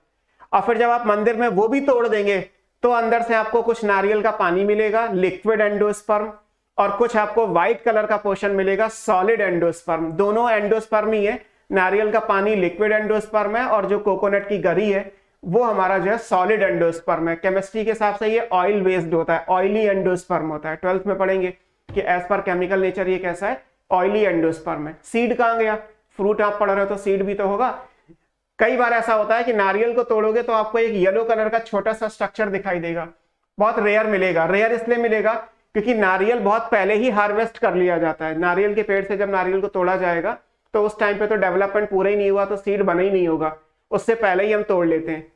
और फिर जब आप मंदिर में वो भी तोड़ देंगे तो अंदर से आपको कुछ नारियल का पानी मिलेगा, लिक्विड एंडोस्पर्म, और कुछ आपको व्हाइट कलर का पोर्शन मिलेगा, सॉलिड एंडोस्पर्म। दोनों एंडोस्पर्म ही है, नारियल का पानी लिक्विड एंडोस्पर्म है और जो कोकोनट की गरी है वो हमारा जो है सॉलिड एंडोस्पर्म है। केमिस्ट्री के हिसाब से ये ऑयल बेस्ड होता है, ऑयली एंडोस्पर्म होता है। 12th में पढ़ेंगे कि एज पर केमिकल नेचर ये कैसा है, ऑयली एंडोस्पर्म है। सीड कहां गया? फ्रूट आप पढ़ रहे हो तो सीड भी तो होगा। कई बार ऐसा होता है कि नारियल को तोड़ोगे तो आपको एक येलो कलर का छोटा सा स्ट्रक्चर दिखाई देगा, बहुत रेयर मिलेगा। रेयर इसलिए मिलेगा क्योंकि नारियल बहुत पहले ही हार्वेस्ट कर लिया जाता है। नारियल के पेड़ से जब नारियल को तोड़ा जाएगा तो उस टाइम पे तो डेवलपमेंट पूरा ही नहीं हुआ, तो सीड बना ही नहीं होगा, उससे पहले ही हम तोड़ लेते हैं।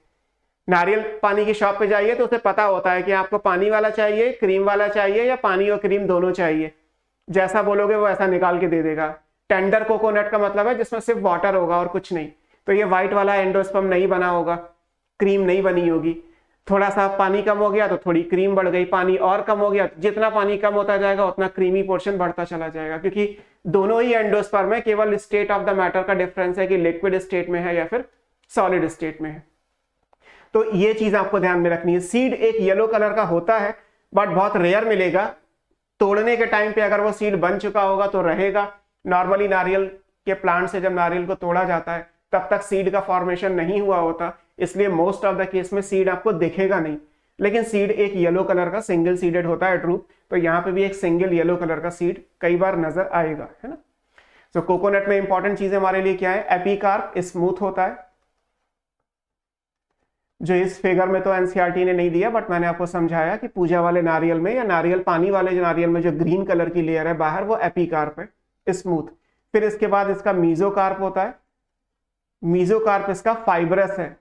नारियल पानी की शॉप पे जाइए तो उसे पता होता है कि आपको पानी वाला चाहिए, क्रीम वाला चाहिए, या पानी और क्रीम दोनों चाहिए। जैसा बोलोगे वो ऐसा निकाल के दे देगा। टेंडर कोकोनट का मतलब है जिसमें सिर्फ वाटर होगा और कुछ नहीं। तो ये व्हाइट वाला एंडोस्पर्म नहीं बना होगा, क्रीम नहीं बनी होगी। थोड़ा सा पानी कम हो गया तो थोड़ी क्रीम बढ़ गई, पानी और कम हो गया, जितना पानी कम होता जाएगा उतना क्रीमी पोर्शन बढ़ता चला जाएगा, क्योंकि दोनों ही एंडोस्पर्म है, केवल स्टेट ऑफ द मैटर का डिफरेंस है कि लिक्विड स्टेट में है या फिर सॉलिड स्टेट में है। तो ये चीज आपको ध्यान में रखनी है। सीड एक येलो कलर का होता है बट बहुत रेयर मिलेगा। तोड़ने के टाइम पे अगर वो सीड बन चुका होगा तो रहेगा। नॉर्मली नारियल के प्लांट से जब नारियल को तोड़ा जाता है तब तक सीड का फॉर्मेशन नहीं हुआ होता, इसलिए मोस्ट ऑफ द केस में सीड आपको दिखेगा नहीं। लेकिन सीड एक येलो कलर का सिंगल सीडेड होता है ट्रू, तो यहाँ पे भी एक सिंगल येलो कलर का सीड कई बार नजर आएगा, है ना। तो कोकोनट में इंपॉर्टेंट चीज हमारे लिए क्या है? एपिकार्प स्मूथ होता है, जो इस फिगर में तो एनसीईआरटी ने नहीं दिया, बट मैंने आपको समझाया कि पूजा वाले नारियल में या नारियल पानी वाले जो नारियल में जो ग्रीन कलर की लेयर है बाहर, वो एपिकार्प है, स्मूथ। फिर इसके बाद इसका मीजोकार्प होता है। मीजोकार्प इसका फाइबरस है,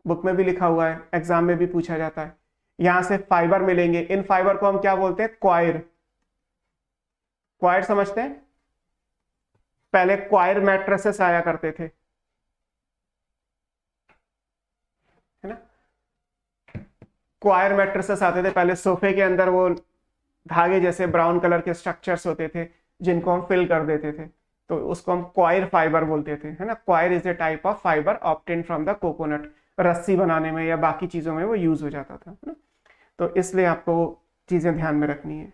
बुक में भी लिखा हुआ है, एग्जाम में भी पूछा जाता है। यहां से फाइबर मिलेंगे, इन फाइबर को हम क्या बोलते हैं? क्वायर। क्वायर समझते हैं? पहले क्वायर मैट्रेसेस आया करते थे, है ना। क्वायर मैट्रेसेस आते थे पहले, सोफे के अंदर वो धागे जैसे ब्राउन कलर के स्ट्रक्चर्स होते थे जिनको हम फिल कर देते थे, तो उसको हम क्वायर फाइबर बोलते थे, है ना। Coir is a type of fibre obtain from the coconut. रस्सी बनाने में या बाकी चीजों में वो यूज हो जाता था, है ना। तो इसलिए आपको चीजें ध्यान में रखनी है।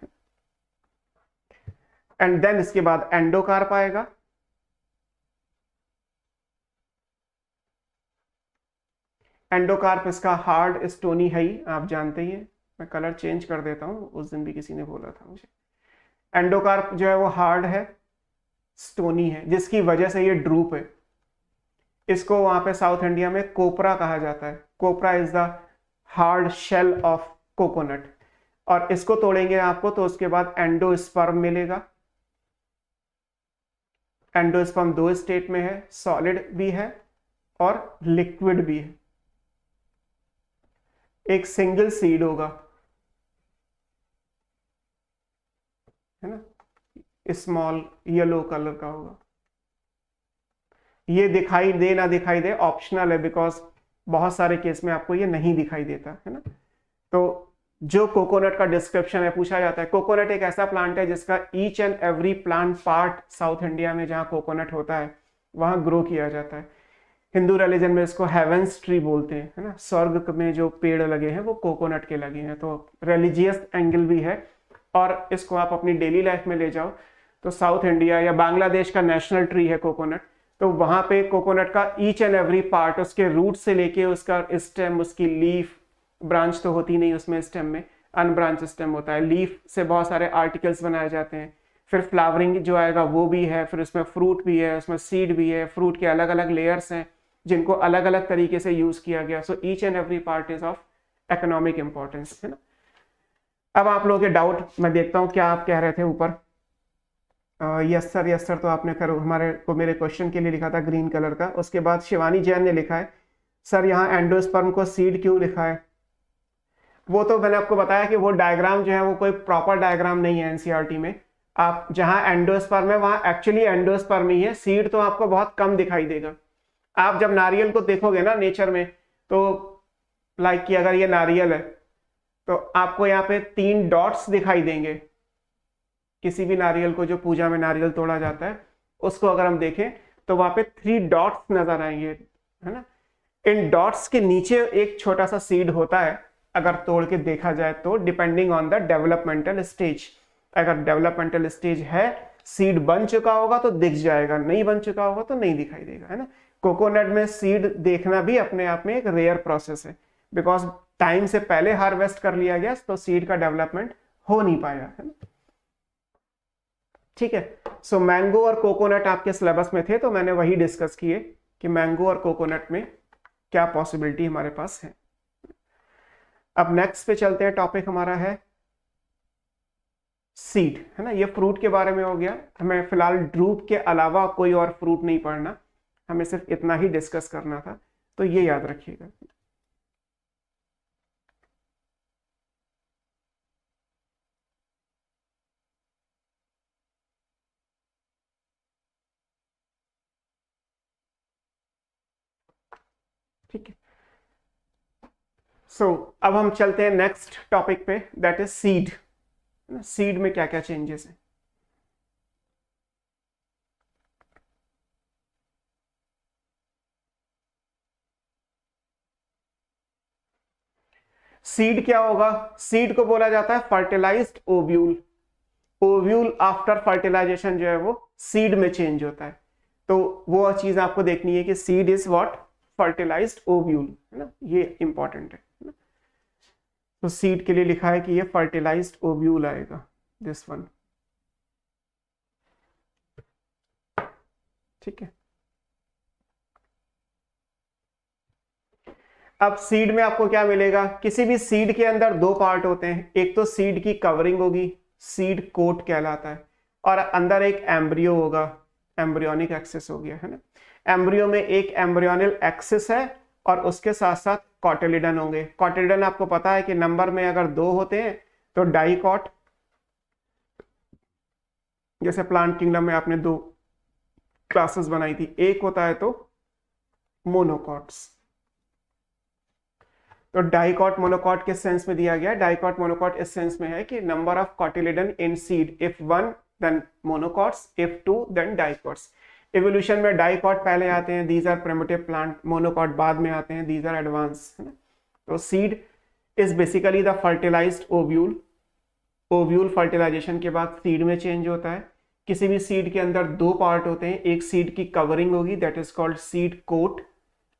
एंड देन इसके बाद एंडोकार्प आएगा। एंडोकार्प इसका हार्ड स्टोनी है ही, आप जानते ही हैं। मैं कलर चेंज कर देता हूं, उस दिन भी किसी ने बोला था मुझे। एंडोकार्प जो है वो हार्ड है, स्टोनी है, जिसकी वजह से ये ड्रूप है। इसको वहां पे साउथ इंडिया में कोपरा कहा जाता है। Copra is the hard shell of coconut. और इसको तोड़ेंगे आपको तो उसके बाद एंडोस्पर्म मिलेगा। एंडोस्पर्म दो स्टेट में है, सॉलिड भी है और लिक्विड भी है। एक सिंगल सीड होगा, है ना, स्मॉल येलो कलर का होगा। ये दिखाई दे ना दिखाई दे ऑप्शनल है, बिकॉज बहुत सारे केस में आपको ये नहीं दिखाई देता, है ना। तो जो कोकोनट का डिस्क्रिप्शन है पूछा जाता है। कोकोनट एक ऐसा प्लांट है जिसका each and every plant part south India में जहां कोकोनट होता है वहां ग्रो किया जाता है। हिंदू रिलीजन में इसको हेवेंस ट्री बोलते हैं, है ना। स्वर्ग में जो पेड़ लगे हैं वो कोकोनट के लगे हैं, तो रिलीजियस एंगल भी है। और इसको आप अपनी डेली लाइफ में ले जाओ तो साउथ इंडिया या बांग्लादेश का नेशनल ट्री है कोकोनट, तो वहां पे कोकोनट का ईच एंड एवरी पार्ट, उसके रूट से लेके उसका स्टेम, उसकी लीफ, ब्रांच तो होती नहीं उसमें स्टेम में, अनब्रांच स्टेम होता है। लीफ से बहुत सारे आर्टिकल्स बनाए जाते हैं। फिर फ्लावरिंग जो आएगा वो भी है, फिर उसमें फ्रूट भी है, उसमें सीड भी है, फ्रूट के अलग अलग लेयर्स हैं जिनको अलग अलग तरीके से यूज किया गया। So each and every part is of economic importance, है ना। अब आप लोगों के डाउट मैं देखता हूँ क्या आप कह रहे थे ऊपर। यस सर तो आपने कर हमारे को मेरे क्वेश्चन के लिए लिखा था ग्रीन कलर का। उसके बाद शिवानी जैन ने लिखा है सर यहाँ एंडोस्पर्म को सीड क्यों लिखा है। वो तो मैंने आपको बताया कि वो डायग्राम जो है वो कोई प्रॉपर डायग्राम नहीं है एनसीईआरटी में। आप जहां एंडोस्पर्म है वहां एक्चुअली एंडोस्पर्म ही है, सीड तो आपको बहुत कम दिखाई देगा। आप जब नारियल को देखोगे ना नेचर में, तो लाइक कि अगर ये नारियल है तो आपको यहाँ पे 3 डॉट्स दिखाई देंगे। किसी भी नारियल को जो पूजा में नारियल तोड़ा जाता है उसको अगर हम देखें तो वहां पे 3 डॉट्स नजर आएंगे, है ना। इन डॉट्स के नीचे एक छोटा सा सीड होता है अगर तोड़ के देखा जाए तो, depending on the developmental stage. अगर डेवलपमेंटल स्टेज है, सीड बन चुका होगा तो दिख जाएगा, नहीं बन चुका होगा तो नहीं दिखाई देगा, है ना। कोकोनट में सीड देखना भी अपने आप में एक रेयर प्रोसेस है, बिकॉज टाइम से पहले हार्वेस्ट कर लिया गया तो सीड का डेवलपमेंट हो नहीं पाया, है ना। ठीक है, सो मैंगो और कोकोनट आपके सिलेबस में थे तो मैंने वही डिस्कस किए कि मैंगो और कोकोनट में क्या पॉसिबिलिटी हमारे पास है। अब नेक्स्ट पे चलते हैं, टॉपिक हमारा है सीड, है ना। ये फ्रूट के बारे में हो गया। हमें फिलहाल ड्रूप के अलावा कोई और फ्रूट नहीं पढ़ना, हमें सिर्फ इतना ही डिस्कस करना था, तो ये याद रखिएगा। ठीक है, सो अब हम चलते हैं नेक्स्ट टॉपिक पे, दैट इज सीड। सीड में क्या क्या चेंजेस हैं। सीड क्या होगा, सीड को बोला जाता है fertilised ovule. Ovule after fertilisation जो है वो सीड में चेंज होता है, तो वो चीज आपको देखनी है कि seed is what, fertilised ovule, है ना। ये इंपॉर्टेंट है ना। तो सीड के लिए लिखा है कि ये फर्टिलाइज्ड ओव्यूल आएगा, दिस वन। ठीक है, अब सीड में आपको क्या मिलेगा, किसी भी सीड के अंदर 2 पार्ट होते हैं। एक तो सीड की कवरिंग होगी, सीड कोट कहलाता है, और अंदर एक एम्ब्रियो होगा, एम्ब्रियोनिक एक्सिस हो गया, है ना। एम्ब्रियो में एक एम्ब्रियोनल एक्सिस है और उसके साथ साथ कॉटिलिडन होंगे। कॉटिलिडन आपको पता है कि नंबर में अगर 2 होते हैं तो डाइकॉट, जैसे प्लांट किंगडम में आपने 2 क्लासेस बनाई थी, एक होता है तो मोनोकॉट्स। तो डाइकॉट मोनोकॉट किस सेंस में दिया गया है, डाइकॉट मोनोकॉट इस सेंस में है कि number of cotyledon in seed, if 1 then monocots, if 2 then dicots. Evolution में डाइकॉट पहले आते हैं, these are primitive plant, monocot बाद में आते हैं, दीज आर एडवांस, है ना। तो seed is basically the fertilized ovule. Ovule fertilization के बाद सीड में चेंज होता है। किसी भी सीड के अंदर 2 पार्ट होते हैं, एक सीड की कवरिंग होगी that is called seed coat,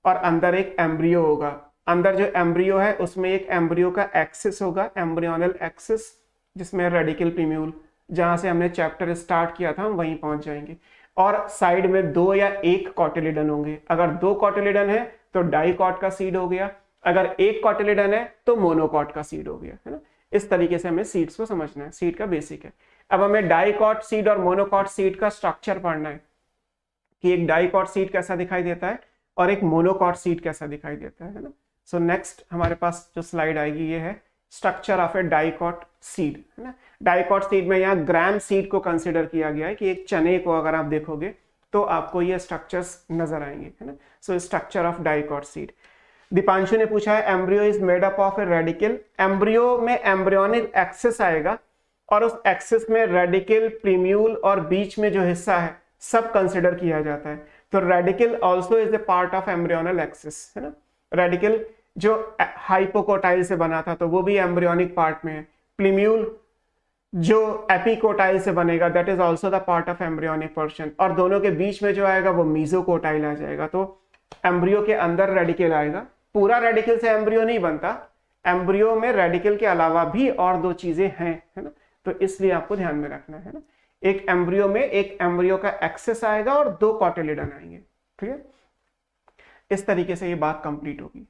और अंदर एक एम्ब्रियो होगा। अंदर जो एम्ब्रियो है उसमें एक एम्ब्रियो का एक्सिस होगा, एम्ब्रियोनल एक्सिस, जिसमें रेडिकल प्रीम्यूल, जहां से हमने चैप्टर स्टार्ट किया था हम वहीं पहुंच जाएंगे। और साइड में 2 या 1 कॉटिलिडन होंगे। अगर 2 कॉटिलिडन है तो डाइकॉट का सीड हो गया, अगर 1 कॉटिलिडन है तो मोनोकॉट का सीड हो गया, है ना। इस तरीके से हमें सीड्स को समझना है, सीड का बेसिक है। अब हमें डाइकॉट सीड और मोनोकॉट सीड का स्ट्रक्चर पढ़ना है कि एक डाइकॉट सीड कैसा दिखाई देता है और एक मोनोकॉट सीड कैसा दिखाई देता है ना। सो नेक्स्ट हमारे पास जो स्लाइड आएगी ये है structure of A dicot seed, है ना। डाइकॉट सीड में यहाँ ग्राम सीड को कंसिडर किया गया है कि एक चने को अगर आप देखोगे तो आपको ये स्ट्रक्चर्स नजर आएंगे, है ना। So structure of dicot seed. Deepanshu ने पूछा है embryo is made up of a radical. Embryo में एम्ब्रियोनिक एक्सिस आएगा और उस एक्सिस में रेडिकल, प्रीम्यूल और बीच में जो हिस्सा है सब कंसिडर किया जाता है। तो radical also is a part of embryonal axis, है ना। रेडिकल जो हाइपोकोटाइल से बना था तो वो भी एम्ब्रियोनिक पार्ट में है। प्लीम्यूल जो एपिकोटाइल से बनेगा that is also the part of embryonic portion, और दोनों के बीच में जो आएगा वो मीजोकोटाइल आ जाएगा। तो एम्ब्रियो के अंदर रेडिकल आएगा, पूरा रेडिकल से एम्ब्रियो नहीं बनता, एम्ब्रियो में रेडिकल के अलावा भी और 2 चीजें हैं, है ना। तो इसलिए आपको ध्यान में रखना है ना। एक एम्ब्रियो में एक एम्ब्रियो का एक्सेस आएगा और 2 कॉटिलिडन आएंगे, ठीक है। इस तरीके से ये बात कंप्लीट होगी।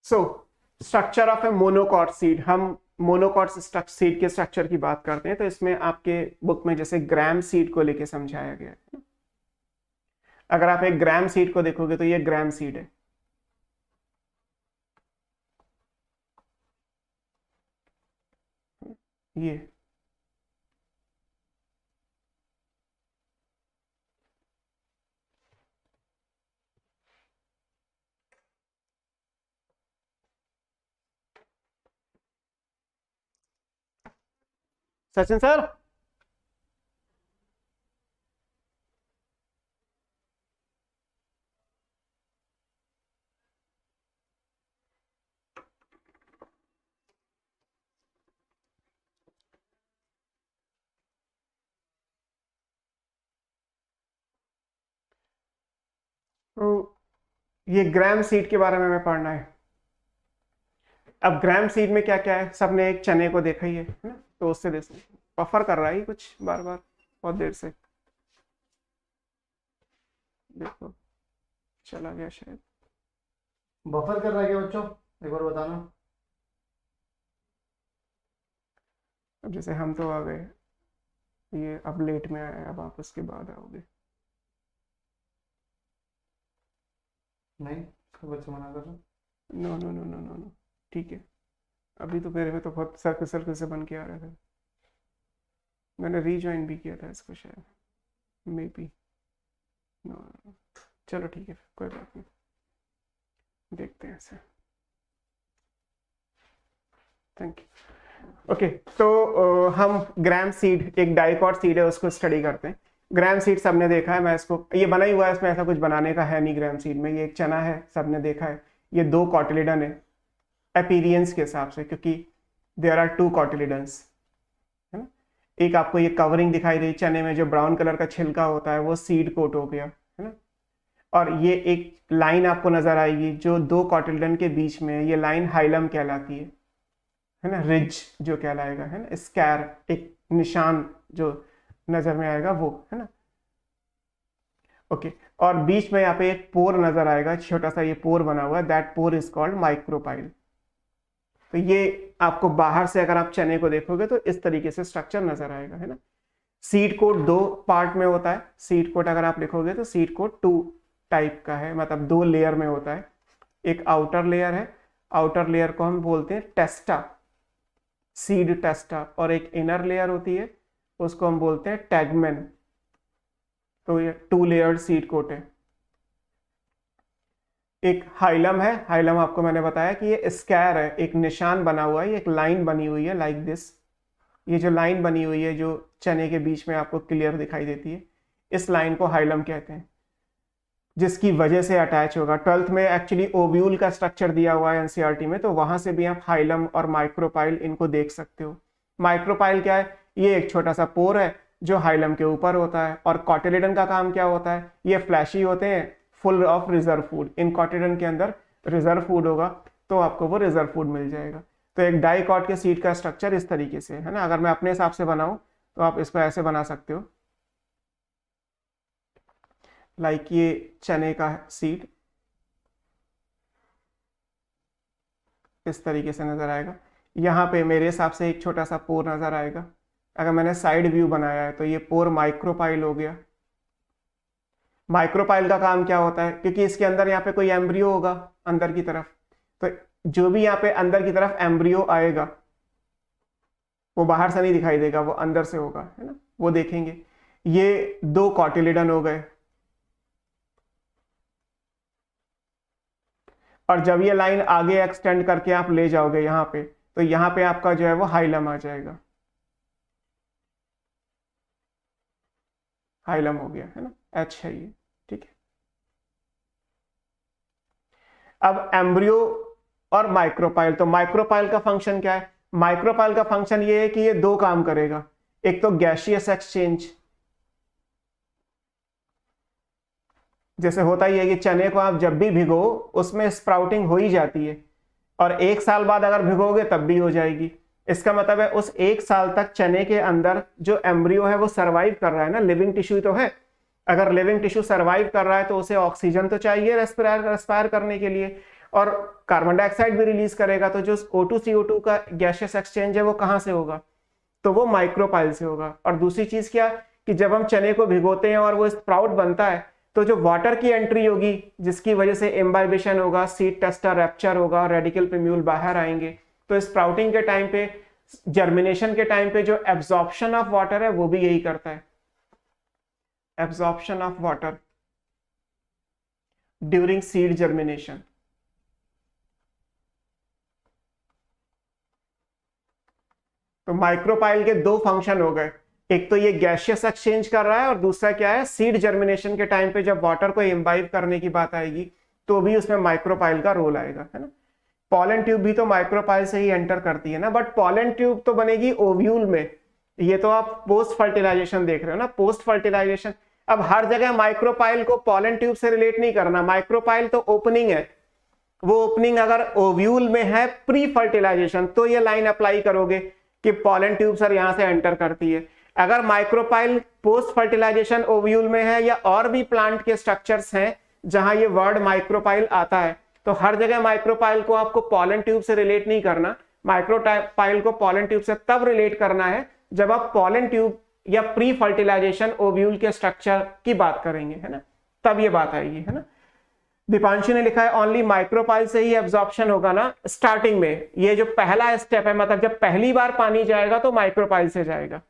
So structure of A monocot seed, हम मोनोकॉट सीड के स्ट्रक्चर की बात करते हैं तो इसमें आपके बुक में जैसे ग्राम सीड को लेके समझाया गया है। अगर आप एक ग्राम सीड को देखोगे तो ये ग्राम सीड है, ये सचिन सर तो ये ग्राम सीड के बारे में हमें पढ़ना है। अब ग्राम सीड में क्या क्या है, सबने एक चने को देखा ही है ना, तो उससे देखो बफर कर रहा है कुछ बार बार बहुत देर से, देखो चला गया शायद। बफर कर रहा है क्या बच्चों, एक बार बताना। अब जैसे हम तो आ गए, ये अब लेट में आया, अब आप उसके बाद आओगे। नहीं, सब बच्चे मना कर रहे। No no no no no no, ठीक है। अभी तो मेरे में तो बहुत सर्कल से बन के आ रहा था, मैंने रीज्वाइन भी किया था इसको शायद, मे बी। नो चलो ठीक है, कोई बात नहीं, देखते हैं इसे। Thank you. ओके, तो हम ग्राम सीड, एक डाइकॉट सीड है, उसको स्टडी करते हैं। ग्राम सीड सबने देखा है, मैं इसको, ये बना ही हुआ है, इसमें ऐसा कुछ बनाने का है नहीं। ग्राम सीड में ये एक चना है, सबने देखा है। ये 2 कॉटिलिडन है अपीरियंस के हिसाब से, क्योंकि देयर आर 2 कॉटिलिडन्स, है ना। एक आपको ये कवरिंग दिखाई रही चने में, जो ब्राउन कलर का छिलका होता है वो सीड कोट हो गया, है ना। और ये एक लाइन आपको नजर आएगी जो 2 कॉटिलिडन के बीच में है, ये लाइन हाइलम कहलाती है ना, रिज जो कहलाएगा, है ना, स्कैर, एक निशान जो नजर में आएगा वो, है ना। ओके, और बीच में यहाँ पे एक पोर नजर आएगा, छोटा सा ये पोर बना हुआ है, that pour is called micropyle. तो ये आपको बाहर से अगर आप चने को देखोगे तो इस तरीके से स्ट्रक्चर नजर आएगा, है ना। सीड कोट 2 पार्ट में होता है। सीड कोट अगर आप लिखोगे तो सीड कोट 2 टाइप का है, मतलब 2 लेयर में होता है। एक आउटर लेयर है, आउटर लेयर को हम बोलते हैं टेस्टा, सीड टेस्टा, और एक इनर लेयर होती है, उसको हम बोलते हैं टैगमेन। तो ये 2 लेयर्ड सीड कोट है। एक हाइलम है, हाइलम आपको मैंने बताया कि ये स्क्वायर है, एक निशान बना हुआ है, एक लाइन बनी हुई है लाइक दिस। ये जो लाइन बनी हुई है जो चने के बीच में आपको क्लियर दिखाई देती है, इस लाइन को हाइलम कहते हैं, जिसकी वजह से अटैच होगा। 12th में एक्चुअली ओव्यूल का स्ट्रक्चर दिया हुआ है एनसीईआरटी में, तो वहां से भी आप हाइलम और माइक्रोपाइल इनको देख सकते हो। माइक्रोपाइल क्या है, ये एक छोटा सा पोर है जो हाइलम के ऊपर होता है। और कॉटिलिडन का काम क्या होता है, ये फ्लैशी होते हैं, full of reserve food. In cotyledon के अंदर रिजर्व फूड होगा तो आपको वो रिजर्व फूड मिल जाएगा। तो एक डाइकॉट के सीड का स्ट्रक्चर इस तरीके से है ना। अगर मैं अपने हिसाब से बनाऊं तो आप इसको ऐसे बना सकते हो, लाइक ये चने का सीड इस तरीके से नजर आएगा। यहाँ पे मेरे हिसाब से एक छोटा सा पोर नजर आएगा। अगर मैंने साइड व्यू बनाया है तो ये पोर माइक्रोपाइल हो गया। माइक्रोपाइल का काम क्या होता है, क्योंकि इसके अंदर यहाँ पे कोई एम्ब्रियो होगा अंदर की तरफ, तो जो भी यहाँ पे अंदर की तरफ एम्ब्रियो आएगा वो बाहर से नहीं दिखाई देगा, वो अंदर से होगा, है ना, वो देखेंगे। ये 2 कॉटिलिडन हो गए, और जब ये लाइन आगे एक्सटेंड करके आप ले जाओगे यहाँ पे, तो यहाँ पे आपका जो है वो हाइलम आ जाएगा। हाइलम हो गया, है ना, एच है ये, ठीक है। अब एम्ब्रियो और माइक्रोपाइल, तो माइक्रोपाइल का फंक्शन क्या है, माइक्रोपाइल का फंक्शन ये है कि ये 2 काम करेगा। एक तो गैसियस एक्सचेंज, जैसे होता ही है कि चने को आप जब भी भिगो उसमें स्प्राउटिंग हो ही जाती है, और 1 साल बाद अगर भिगोगे तब भी हो जाएगी। इसका मतलब है उस 1 साल तक चने के अंदर जो एम्ब्रियो है वो सरवाइव कर रहा है ना, लिविंग टिश्यू तो है। अगर लिविंग टिश्यू सरवाइव कर रहा है तो उसे ऑक्सीजन तो चाहिए रेस्पायर करने के लिए, और कार्बन डाइऑक्साइड भी रिलीज करेगा। तो जो O2CO2 का गैसियस एक्सचेंज है वो कहाँ से होगा, तो वो माइक्रोपाइल से होगा। और दूसरी चीज क्या कि जब हम चने को भिगोते हैं और वो स्प्राउट बनता है तो जो वाटर की एंट्री होगी जिसकी वजह से इम्बाइबेशन होगा, सीड टेस्टा रैप्चर होगा, रेडिकल प्रिम्यूल बाहर आएंगे। तो स्प्राउटिंग के टाइम पे, जर्मिनेशन के टाइम पे जो एब्जॉर्प्शन ऑफ वाटर है वो भी यही करता है, absorption of water during seed germination. तो माइक्रोपाइल के दो फंक्शन हो गए, एक तो ये गैसियस एक्सचेंज कर रहा है और दूसरा क्या है, सीड जर्मिनेशन के टाइम पे जब वाटर को इम्बाइब करने की बात आएगी तो भी उसमें माइक्रोपाइल का रोल आएगा, है ना। पॉलन ट्यूब भी तो माइक्रोपाइल से ही एंटर करती है ना, बट पॉलन ट्यूब तो बनेगी ओव्यूल में। ये तो आप पोस्ट फर्टिलाइजेशन देख रहे हो ना, पोस्ट फर्टिलाइजेशन। अब हर जगह माइक्रोपाइल को पॉलन ट्यूब से रिलेट नहीं करना, माइक्रोपाइल तो ओपनिंग है, वो ओपनिंग अगर ओव्यूल में है प्री फर्टिलाइजेशन तो ये लाइन अप्लाई करोगे कि पॉलन ट्यूब सर यहां से एंटर करती है। अगर माइक्रोपाइल पोस्ट फर्टिलाइजेशन ओव्यूल में है या और भी प्लांट के स्ट्रक्चर्स हैं जहां ये वर्ड माइक्रोपाइल आता है, तो हर जगह माइक्रोपाइल को आपको पॉलन ट्यूब से रिलेट नहीं करना। माइक्रोपाइल को पॉलन ट्यूब से तब रिलेट करना है जब आप पॉलन ट्यूब या प्री फर्टिलाइजेशन ओव्यूल के स्ट्रक्चर की बात करेंगे, है ना, तब ये बात आएगी, है ना। दीपांशु ने लिखा है ओनली माइक्रोपाइल से ही एब्जॉर्प्शन होगा ना स्टार्टिंग में। ये जो पहला स्टेप है, मतलब जब पहली बार पानी जाएगा तो माइक्रोपाइल से जाएगा,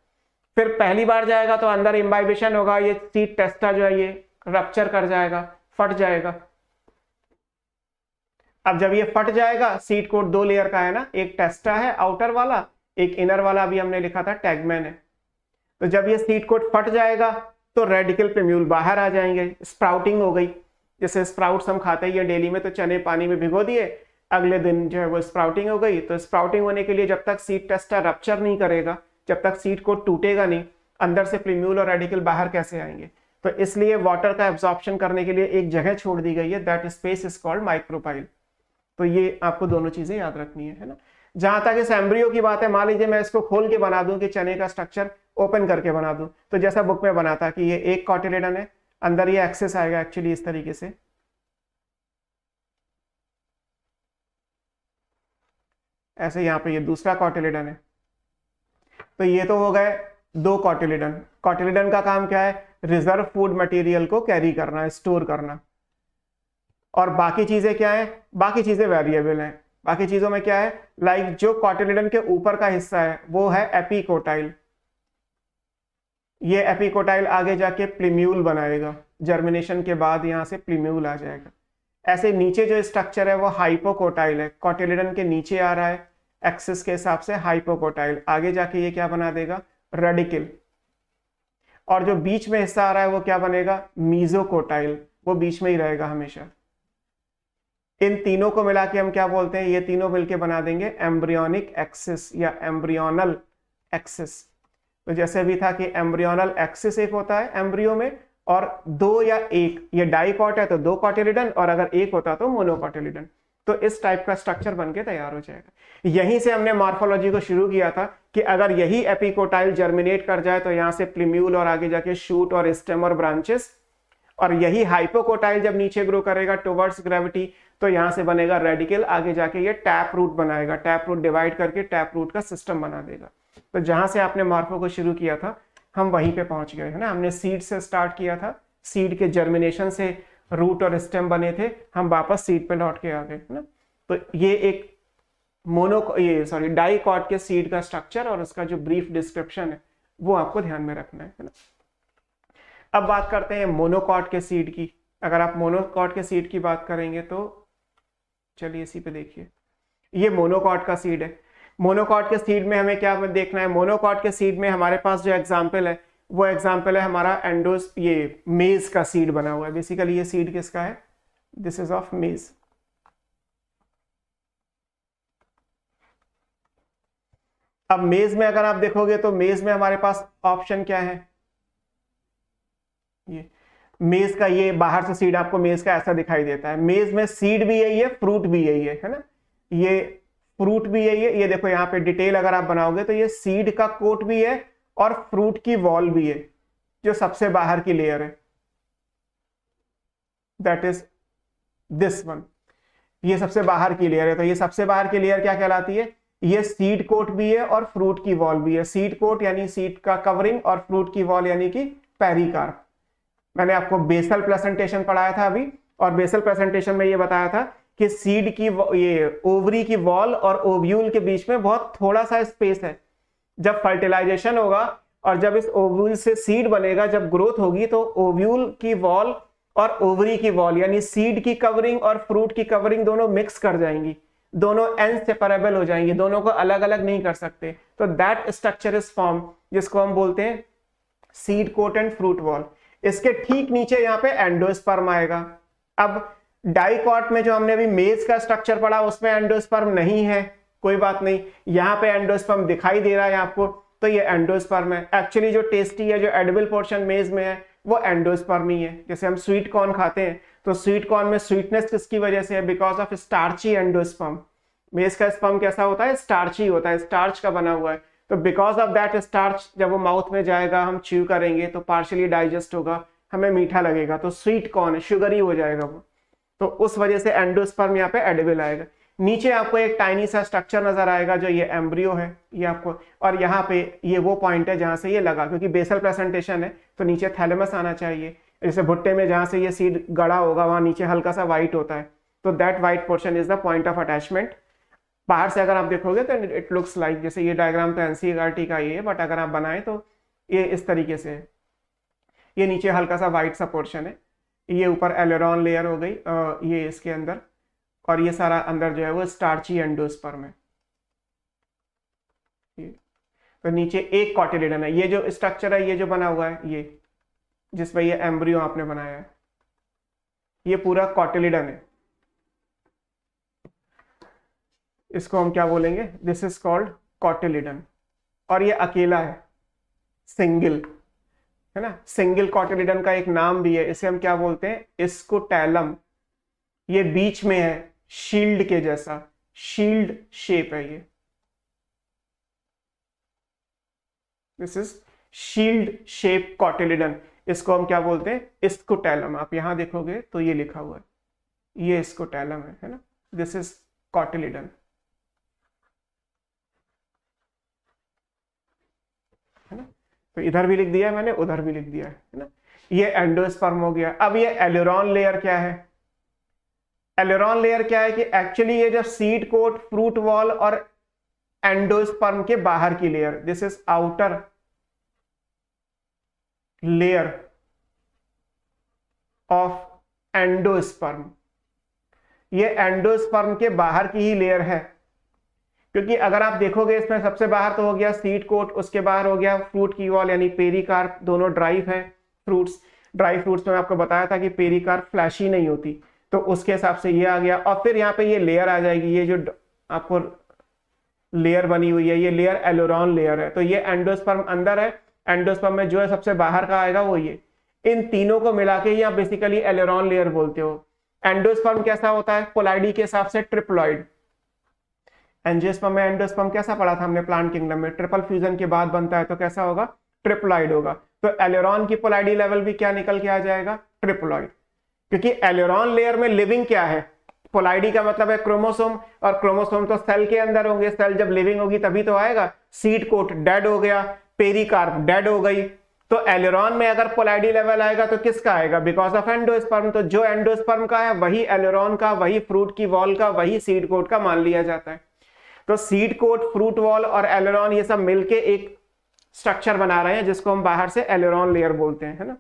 फिर पहली बार जाएगा तो अंदर इम्बाइबेशन होगा, ये सीड टेस्टा जो है ये रप्चर कर जाएगा, फट जाएगा। अब जब ये फट जाएगा, सीड कोट दो लेयर का है ना, एक टेस्टा है आउटर वाला, एक इनर वाला अभी हमने लिखा था टैगमैन है। तो जब ये सीड कोट फट जाएगा तो रेडिकल प्रिम्यूल बाहर आ जाएंगे, स्प्राउटिंग हो गई। जैसे स्प्राउट्स हम खाते ही डेली में, तो चने पानी में भिगो दिए, अगले दिन जो है वो स्प्राउटिंग हो गई। तो स्प्राउटिंग होने के लिए जब तक सीड टेस्टा रप्चर नहीं करेगा, जब तक सीड कोट टूटेगा नहीं, अंदर से प्रिम्यूल और रेडिकल बाहर कैसे आएंगे। तो इसलिए वाटर का एब्जॉर्प्शन करने के लिए एक जगह छोड़ दी गई है, that space is called micropyle. तो ये आपको दोनों चीजें याद रखनी है ना। जहां तक इस एम्ब्रियो की बात है, मान लीजिए मैं इसको खोल के बना दूं कि चने का स्ट्रक्चर ओपन करके बना दूं, तो जैसा बुक में बना था कि ये एक कॉटिलेडन है, अंदर ये एक्सेस आएगा एक्चुअली इस तरीके से, ऐसे यहाँ पे ये दूसरा कॉटिलेडन है। तो ये तो हो गए दो कॉटिलेडन। कॉटिलेडन का काम क्या है, रिजर्व फूड मटेरियल को कैरी करना, स्टोर करना। और बाकी चीजें क्या है, बाकी चीजें वेरिएबल हैं। बाकी चीजों में क्या है, लाइक जो कॉटिलेडन के ऊपर का हिस्सा है वो है एपिकोटाइल। ये एपिकोटाइल आगे जाके प्लिम्यूल बनाएगा, जर्मिनेशन के बाद यहां से प्लिम्यूल आ जाएगा। ऐसे नीचे जो स्ट्रक्चर है वो हाइपोकोटाइल है, कॉटिलेडन के नीचे आ रहा है एक्सिस के हिसाब से हाइपोकोटाइल, आगे जाके ये क्या बना देगा, रेडिकल। और जो बीच में हिस्सा आ रहा है वो क्या बनेगा, मीजोकोटाइल, वो बीच में ही रहेगा हमेशा। इन तीनों को मिला के हम क्या बोलते हैं, ये तीनों मिलके बना देंगे एम्ब्रियोनिक एक्सिस या एम्ब्रियोनल एक्सिस। तो जैसे भी था कि एम्ब्रियोनल एक्सिस एक होता है एम्ब्रियो में, और दो या एक, ये डाइकॉट है तो दो कॉटिलिडन, और अगर एक होता तो मोनोकॉटिलिडन। तो इस टाइप का स्ट्रक्चर बनके तैयार हो जाएगा। यहीं से हमने मॉर्फोलॉजी को शुरू किया था कि अगर यही एपिकोटाइल जर्मिनेट कर जाए तो यहाँ से प्लिम्यूल और आगे जाके शूट और स्टेम और ब्रांचेस, और यही हाइपोकोटाइल जब नीचे ग्रो करेगा टुवर्ड्स ग्रेविटी तो यहाँ से बनेगा रेडिकल, आगे जाके ये टैप रूट बनाएगा, टैप रूट डिवाइड करके टैप रूट का सिस्टम बना देगा। तो जहां से आपने मॉर्फो को शुरू किया था हम वहीं पे पहुंच गए, है ना। हमने सीड से स्टार्ट किया था, सीड के जर्मिनेशन से रूट और स्टेम बने थे, हम वापस सीड पे लौट के आ गए, है ना। तो ये एक डाइकॉट के सीड का स्ट्रक्चर और उसका जो ब्रीफ डिस्क्रिप्शन है वो आपको ध्यान में रखना है ना। अब बात करते हैं मोनोकॉट के सीड की। अगर आप मोनोकॉट के सीड की बात करेंगे तो चलिए इसी पे देखिए, ये मोनोकॉट का सीड है। मोनोकॉट के सीड में हमें क्या देखना है, मोनोकॉट के सीड में हमारे पास जो एग्जाम्पल है वो एग्जाम्पल है हमारा एंडोस, ये मेज का सीड बना हुआ है। बेसिकली ये सीड किसका है, दिस इज ऑफ मेज। अब मेज में अगर आप देखोगे तो मेज में हमारे पास ऑप्शन क्या है, ये मेज का, ये बाहर से सीड आपको मेज का ऐसा दिखाई देता है। मेज में सीड भी यही है, फ्रूट भी यही है ना। ये फ्रूट भी यही है, ये देखो यहाँ पे डिटेल अगर आप बनाओगे तो ये सीड का कोट भी है और फ्रूट की वॉल भी है, जो सबसे बाहर की लेयर है, दैट इज दिस वन। ये सबसे बाहर की लेयर है। तो ये सबसे बाहर की लेयर क्या कहलाती है? ये सीड कोट भी है और फ्रूट की वॉल भी है। सीड कोट यानी सीड का कवरिंग और फ्रूट की वॉल यानी कि पेरिकार्प। मैंने आपको बेसल प्रेजेंटेशन पढ़ाया था अभी, और बेसल प्रेजेंटेशन में ये बताया था कि सीड की ये ओवरी की वॉल और ओव्यूल के बीच में बहुत थोड़ा सा स्पेस है। जब फर्टिलाइजेशन होगा और जब इस ओव्यूल से सीड बनेगा, जब ग्रोथ होगी, तो ओव्यूल की वॉल और ओवरी की वॉल यानी सीड की कवरिंग और फ्रूट की कवरिंग दोनों मिक्स कर जाएंगी, दोनों इनसेपरेबल हो जाएंगी, दोनों को अलग अलग नहीं कर सकते। तो दैट स्ट्रक्चर इज फॉर्म, जिसको हम बोलते हैं seed coat and fruit wall. इसके ठीक नीचे यहाँ पे एंडोस्पर्म आएगा। अब डाइकॉट में जो हमने अभी मेज का स्ट्रक्चर पढ़ा उसमें एंडोस्पर्म नहीं है, कोई बात नहीं, यहाँ पे एंडोस्पर्म दिखाई दे रहा है आपको, तो ये एंडोस्पर्म है। एक्चुअली जो टेस्टी है, जो एडिबल पोर्शन मेज में है, वो एंडोस्पर्म ही है। जैसे हम स्वीट कॉर्न खाते हैं तो स्वीट कॉर्न में स्वीटनेस किसकी वजह से है? Because of starchy endosperm. मेज का स्पर्म कैसा होता है? स्टार्ची होता है, स्टार्च का बना हुआ है। तो बिकॉज ऑफ दैट स्टार्च जब वो माउथ में जाएगा, हम च्यू करेंगे तो पार्शियली डाइजेस्ट होगा, हमें मीठा लगेगा, तो स्वीट कॉर्न शुगरी हो जाएगा वो। तो उस वजह से एंडोस्पर्म यहाँ पे एडिबल आएगा। नीचे आपको एक टाइनी सा स्ट्रक्चर नजर आएगा जो ये एम्ब्रियो है, ये आपको, और यहाँ पे ये वो पॉइंट है जहां से ये लगा, क्योंकि बेसल प्रेजेंटेशन है तो नीचे थैलेमस आना चाहिए। जैसे भुट्टे में जहां से ये सीड गड़ा होगा वहां नीचे हल्का सा व्हाइट होता है, तो that white portion is the point of attachment. बाहर से अगर आप देखोगे तो इट लुक्स लाइक, जैसे ये डायग्राम तो एनसीईआरटी का ही है, बट अगर आप बनाए तो ये इस तरीके से है। ये नीचे हल्का सा व्हाइट सा पोर्शन है, ये ऊपर एलेरॉन लेयर हो गई, ये इसके अंदर, और ये सारा अंदर जो है वो स्टार्ची एंडोस्पर्म है। तो नीचे एक कॉटिलिडन है। ये जो स्ट्रक्चर है, ये जो बना हुआ है, ये जिसमें ये एम्ब्रियो आपने बनाया है, ये पूरा कॉटिलिडन है। इसको हम क्या बोलेंगे? This is called cotyledon. और ये अकेला है, सिंगल है ना। सिंगल कॉटिलिडन का एक नाम भी है, इसे हम क्या बोलते हैं? स्कोटैलम। ये बीच में है, शील्ड के जैसा, शील्ड शेप है ये। This is shield shape cotyledon. इसको हम क्या बोलते हैं? स्कोटैलम। आप यहां देखोगे तो ये लिखा हुआ है, ये स्कोटैलम है ना। दिस इज कॉटिलिडन, है ना। तो इधर भी लिख दिया है मैंने, उधर भी लिख दिया है ना। ये एंडोस्पर्म हो गया। अब ये एलेरॉन लेयर क्या है? एलेरॉन लेयर क्या है कि एक्चुअली ये जो सीड कोट, फ्रूट वॉल और एंडोस्पर्म के बाहर की layer, this is outer layer of endosperm. ये एंडोस्पर्म के बाहर की ही लेयर है, क्योंकि अगर आप देखोगे इसमें सबसे बाहर तो हो गया सीड कोट, उसके बाहर हो गया फ्रूट की वॉल यानी पेरिकार्प। दोनों ड्राई है फ्रूट्स। ड्राई फ्रूट्स में आपको बताया था कि पेरिकार्प फ्लैशी नहीं होती, तो उसके हिसाब से ये आ गया। और फिर यहाँ पे ये लेयर आ जाएगी, ये जो आपको लेयर बनी हुई है, ये लेयर एलेरॉन लेयर है। तो ये एंडोस्पर्म अंदर है, एंडोस्पर्म में जो है सबसे बाहर का आएगा वो ये। इन तीनों को मिला के आप बेसिकली एलेरॉन लेयर बोलते हो। एंडोस्पर्म कैसा होता है? पोलाइडी के हिसाब से ट्रिप्लॉइड। एंजियोस्पर्म में एंडोस्पर्म कैसा पढ़ा था हमने प्लांट किंगडम में? ट्रिपल फ्यूजन के बाद बनता है, तो कैसा होगा? ट्रिप्लॉइड होगा। तो एलेरॉन की पोलाइडी लेवल भी क्या निकल के आ जाएगा? ट्रिप्लॉइड। क्योंकि एलेरॉन लेयर में लिविंग क्या है? पोलाइडी का मतलब है क्रोमोसोम, और क्रोमोसोम तो सेल के अंदर होंगे, सेल जब लिविंग होगी तभी तो आएगा। सीड कोट डेड हो गया, पेरिकार्प डेड हो गई, तो एलेरॉन में अगर पोलाइडी लेवल आएगा तो किसका आएगा? Because of endosperm. तो जो एंडोस्पर्म का है वही एलेरॉन का, वही फ्रूट की वॉल का, वही सीड कोट का मान लिया जाता है। तो सीड कोट, फ्रूट वॉल और एलेरॉन ये सब मिलके एक स्ट्रक्चर बना रहे हैं जिसको हम बाहर से एलेरॉन लेयर बोलते हैं, है ना।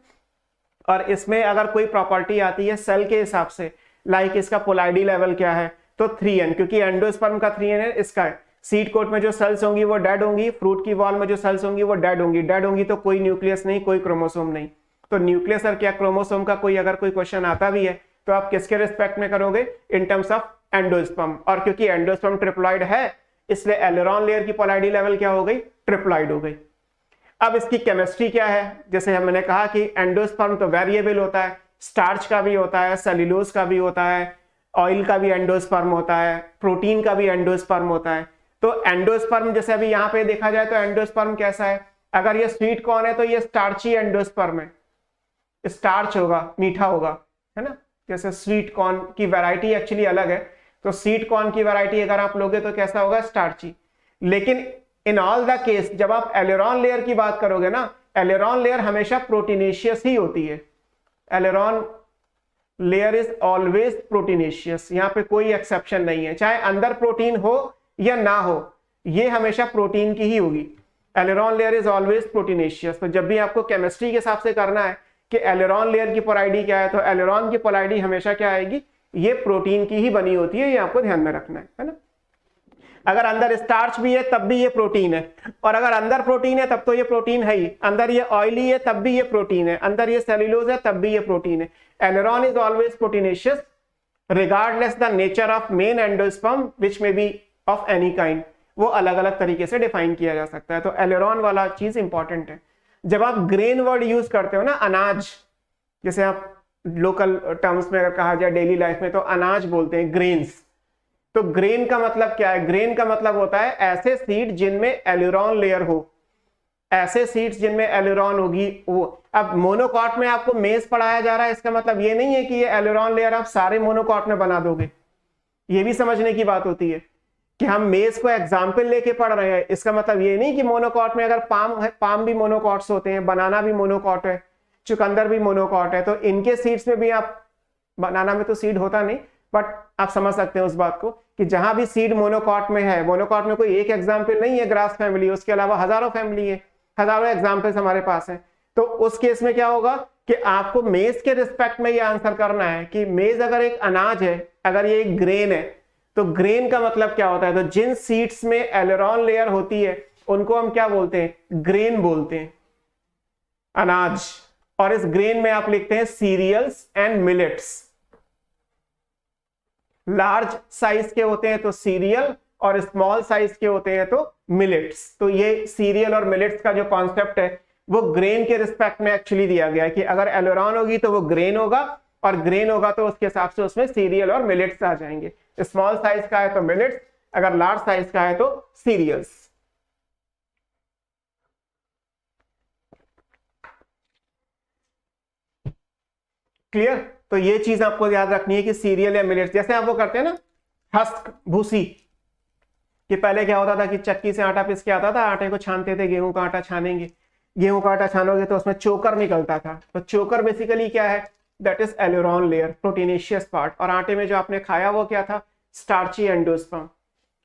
और इसमें अगर कोई प्रॉपर्टी आती है सेल के हिसाब से, लाइक इसका पोलाइडी लेवल क्या है, तो 3n, क्योंकि एंडोस्पर्म का 3n है, इसका है। सीड कोट में जो सेल्स होंगी वो डेड होंगी, फ्रूट की वॉल में जो सेल्स होंगी वो डेड होंगी। डेड होंगी तो कोई न्यूक्लियस नहीं, कोई क्रोमोसोम नहीं। तो न्यूक्लियस और क्या क्रोमोसोम का कोई अगर कोई क्वेश्चन आता भी है तो आप किसके रिस्पेक्ट में करोगे? इन टर्म्स ऑफ एंडोस्पर्म। और क्योंकि एंडोस्पर्म ट्रिप्लॉइड है इसलिए एलेरॉन लेयर की पोलाइडी लेवल क्या हो गई? ट्रिप्लॉइड हो गई। अब इसकी केमिस्ट्री क्या है? जैसे हमने कहा कि एंडोस्पर्म तो वेरिएबल होता है, स्टार्च का भी होता है, सेल्यूलोज का भी होता है, ऑयल का भी एंडोस्पर्म होता है, प्रोटीन का भी एंडोस्पर्म होता है। तो एंडोस्पर्म जैसे अभी यहाँ पे देखा जाए तो एंडोस्पर्म कैसा है? अगर ये स्वीट कॉर्न है तो ये स्टार्ची एंडोस्पर्म है, स्टार्च होगा, मीठा होगा, है ना। जैसे स्वीट कॉर्न की वैरायटी एक्चुअली अलग है, तो स्वीट कॉर्न की वैरायटी अगर आप लोगे तो कैसा होगा, स्टार्ची। लेकिन इन ऑल द केस जब आप एलेरॉन लेयर की बात करोगे ना, एलेरॉन लेयर हमेशा प्रोटीनेशियस ही होती है। Aileron layer is always proteinaceous, यहाँ पे कोई एक्सेप्शन नहीं है, चाहे अंदर प्रोटीन हो या ना हो, ये हमेशा प्रोटीन की ही होगी। Aileron layer is always proteinaceous. तो जब भी आपको केमिस्ट्री के हिसाब से करना है कि एलेरॉन लेयर की पोलैरिटी क्या है, तो एलेरॉन की पोलैरिटी हमेशा क्या आएगी, ये प्रोटीन की ही बनी होती है, ये आपको ध्यान में रखना है ना। अगर अंदर स्टार्च भी है तब भी ये प्रोटीन है, और अगर अंदर प्रोटीन है तब तो ये प्रोटीन है ही, अंदर ये ऑयली है तब भी ये प्रोटीन है, अंदर ये सेल्यूलोज है तब भी ये प्रोटीन है। Aileron is always proteinaceous regardless the nature of main endosperm which may be of any kind, वो अलग अलग तरीके से डिफाइन किया जा सकता है। तो एलेरॉन वाला चीज इंपॉर्टेंट है। जब आप ग्रेन वर्ड यूज करते हो ना, अनाज, जैसे आप लोकल टर्म्स में अगर कहा जाए डेली लाइफ में तो अनाज बोलते हैं, ग्रेन्स। तो ग्रेन का मतलब क्या है, ग्रेन का मतलब होता है ऐसे सीड जिनमें एलेरॉन लेयर हो, ऐसे सीड्स जिनमें एलेरॉन होगी वो। अब मोनोकॉट में आपको मेज पढ़ाया जा रहा है, इसका मतलब ये नहीं है कि ये एलेरॉन लेयर आप सारे मोनोकॉट में बना दोगे, ये भी समझने की बात होती है कि हम मेज को एग्जाम्पल लेके पढ़ रहे हैं, इसका मतलब ये नहीं कि मोनोकॉट में अगर पाम है, पाम भी मोनोकॉट्स होते हैं, बनाना भी मोनोकॉट है, चुकंदर भी मोनोकॉट है, तो इनके सीड्स में भी आप, बनाना में तो सीड होता नहीं बट आप समझ सकते हैं उस बात को कि जहां भी सीड मोनोकॉट में है, मोनोकॉट में कोई एक एग्जाम्पल नहीं है ग्रास फैमिली, उसके अलावा हजारों फैमिली है, हजारों एग्जाम्पल्स हमारे पास है। तो उस केस में क्या होगा कि आपको मेज के रिस्पेक्ट में ये आंसर करना है कि मेज अगर एक अनाज है, अगर ये एक ग्रेन है, तो ग्रेन का मतलब क्या होता है, तो जिन सीड्स में एलेरॉन लेयर होती है उनको हम क्या बोलते हैं, ग्रेन बोलते हैं, अनाज। और इस ग्रेन में आप लिखते हैं cereals and millets. Large size के होते हैं तो सीरियल, और स्मॉल साइज के होते हैं तो मिलेट्स। तो ये सीरियल और मिलेट्स का जो कॉन्सेप्ट है वो ग्रेन के रिस्पेक्ट में एक्चुअली दिया गया है कि अगर एलेरॉन होगी तो वो ग्रेन होगा, और ग्रेन होगा तो उसके हिसाब से उसमें सीरियल और मिलेट्स आ जाएंगे। स्मॉल साइज का है तो मिलेट्स, अगर लार्ज साइज का है तो सीरियल्स। क्लियर? तो ये चीज आपको याद रखनी है कि सीरियल या मिलेट्स, जैसे आप वो करते हैं ना हस्क भूसी, कि पहले क्या होता था कि चक्की से आटा पिस के आता था, आटे को छानते थे, गेहूं का आटा छानेंगे, गेहूं का आटा छानोगे तो उसमें चोकर निकलता था। तो चोकर बेसिकली क्या है, that is aileron layer, proteinaceous part. और आटे में जो आपने खाया वो क्या था, स्टार्ची एंडोस्पर्म।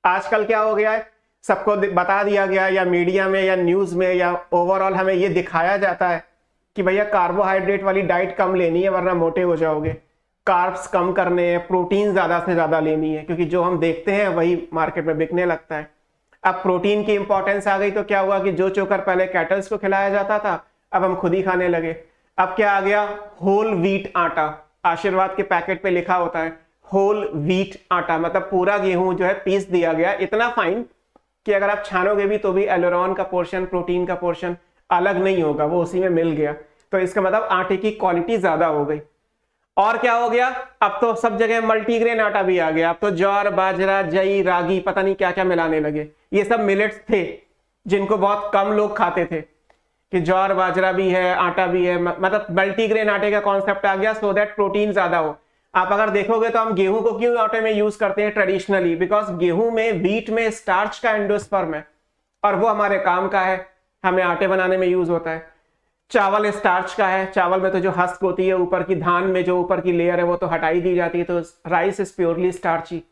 आजकल क्या हो गया है, सबको बता दिया गया, या मीडिया में या न्यूज में या ओवरऑल हमें ये दिखाया जाता है कि भैया कार्बोहाइड्रेट वाली डाइट कम लेनी है वरना मोटे हो जाओगे, कार्ब्स कम करने हैं, प्रोटीन ज्यादा से ज्यादा लेनी है, क्योंकि जो हम देखते हैं वही मार्केट में बिकने लगता है। अब प्रोटीन की इंपॉर्टेंस आ गई तो क्या हुआ कि जो चोकर पहले कैटल्स को खिलाया जाता था अब हम खुद ही खाने लगे। अब क्या आ गया, होल व्हीट आटा। आशीर्वाद के पैकेट पे लिखा होता है होल व्हीट आटा, मतलब पूरा गेहूं जो है पीस दिया गया, इतना फाइन कि अगर आप छानोगे भी तो भी एलेरॉन का पोर्शन, प्रोटीन का पोर्शन अलग नहीं होगा, वो उसी में मिल गया। तो इसका मतलब आटे की क्वालिटी ज्यादा हो गई। और क्या हो गया, अब तो सब जगह मल्टीग्रेन आटा भी आ गया। अब तो ज्वार, बाजरा, जई, रागी, पता नहीं क्या क्या मिलाने लगे। ये सब मिलेट्स थे जिनको बहुत कम लोग खाते थे, कि ज्वार बाजरा भी है, आटा भी है, मतलब मल्टीग्रेन आटे का कॉन्सेप्ट आ गया सो दैट प्रोटीन ज्यादा हो। आप अगर देखोगे तो हम गेहूं को क्यों आटे में यूज करते हैं ट्रेडिशनली, बिकॉज गेहूं में, व्हीट में स्टार्च का एंडोस्पर्म है और वो हमारे काम का है, हमें आटे बनाने में यूज होता है। चावल स्टार्च का है, चावल में तो जो हस्क होती है ऊपर की, धान में जो ऊपर की लेयर है वो तो हटाई दी जाती है, तो राइस इज प्योरली स्टार्ची।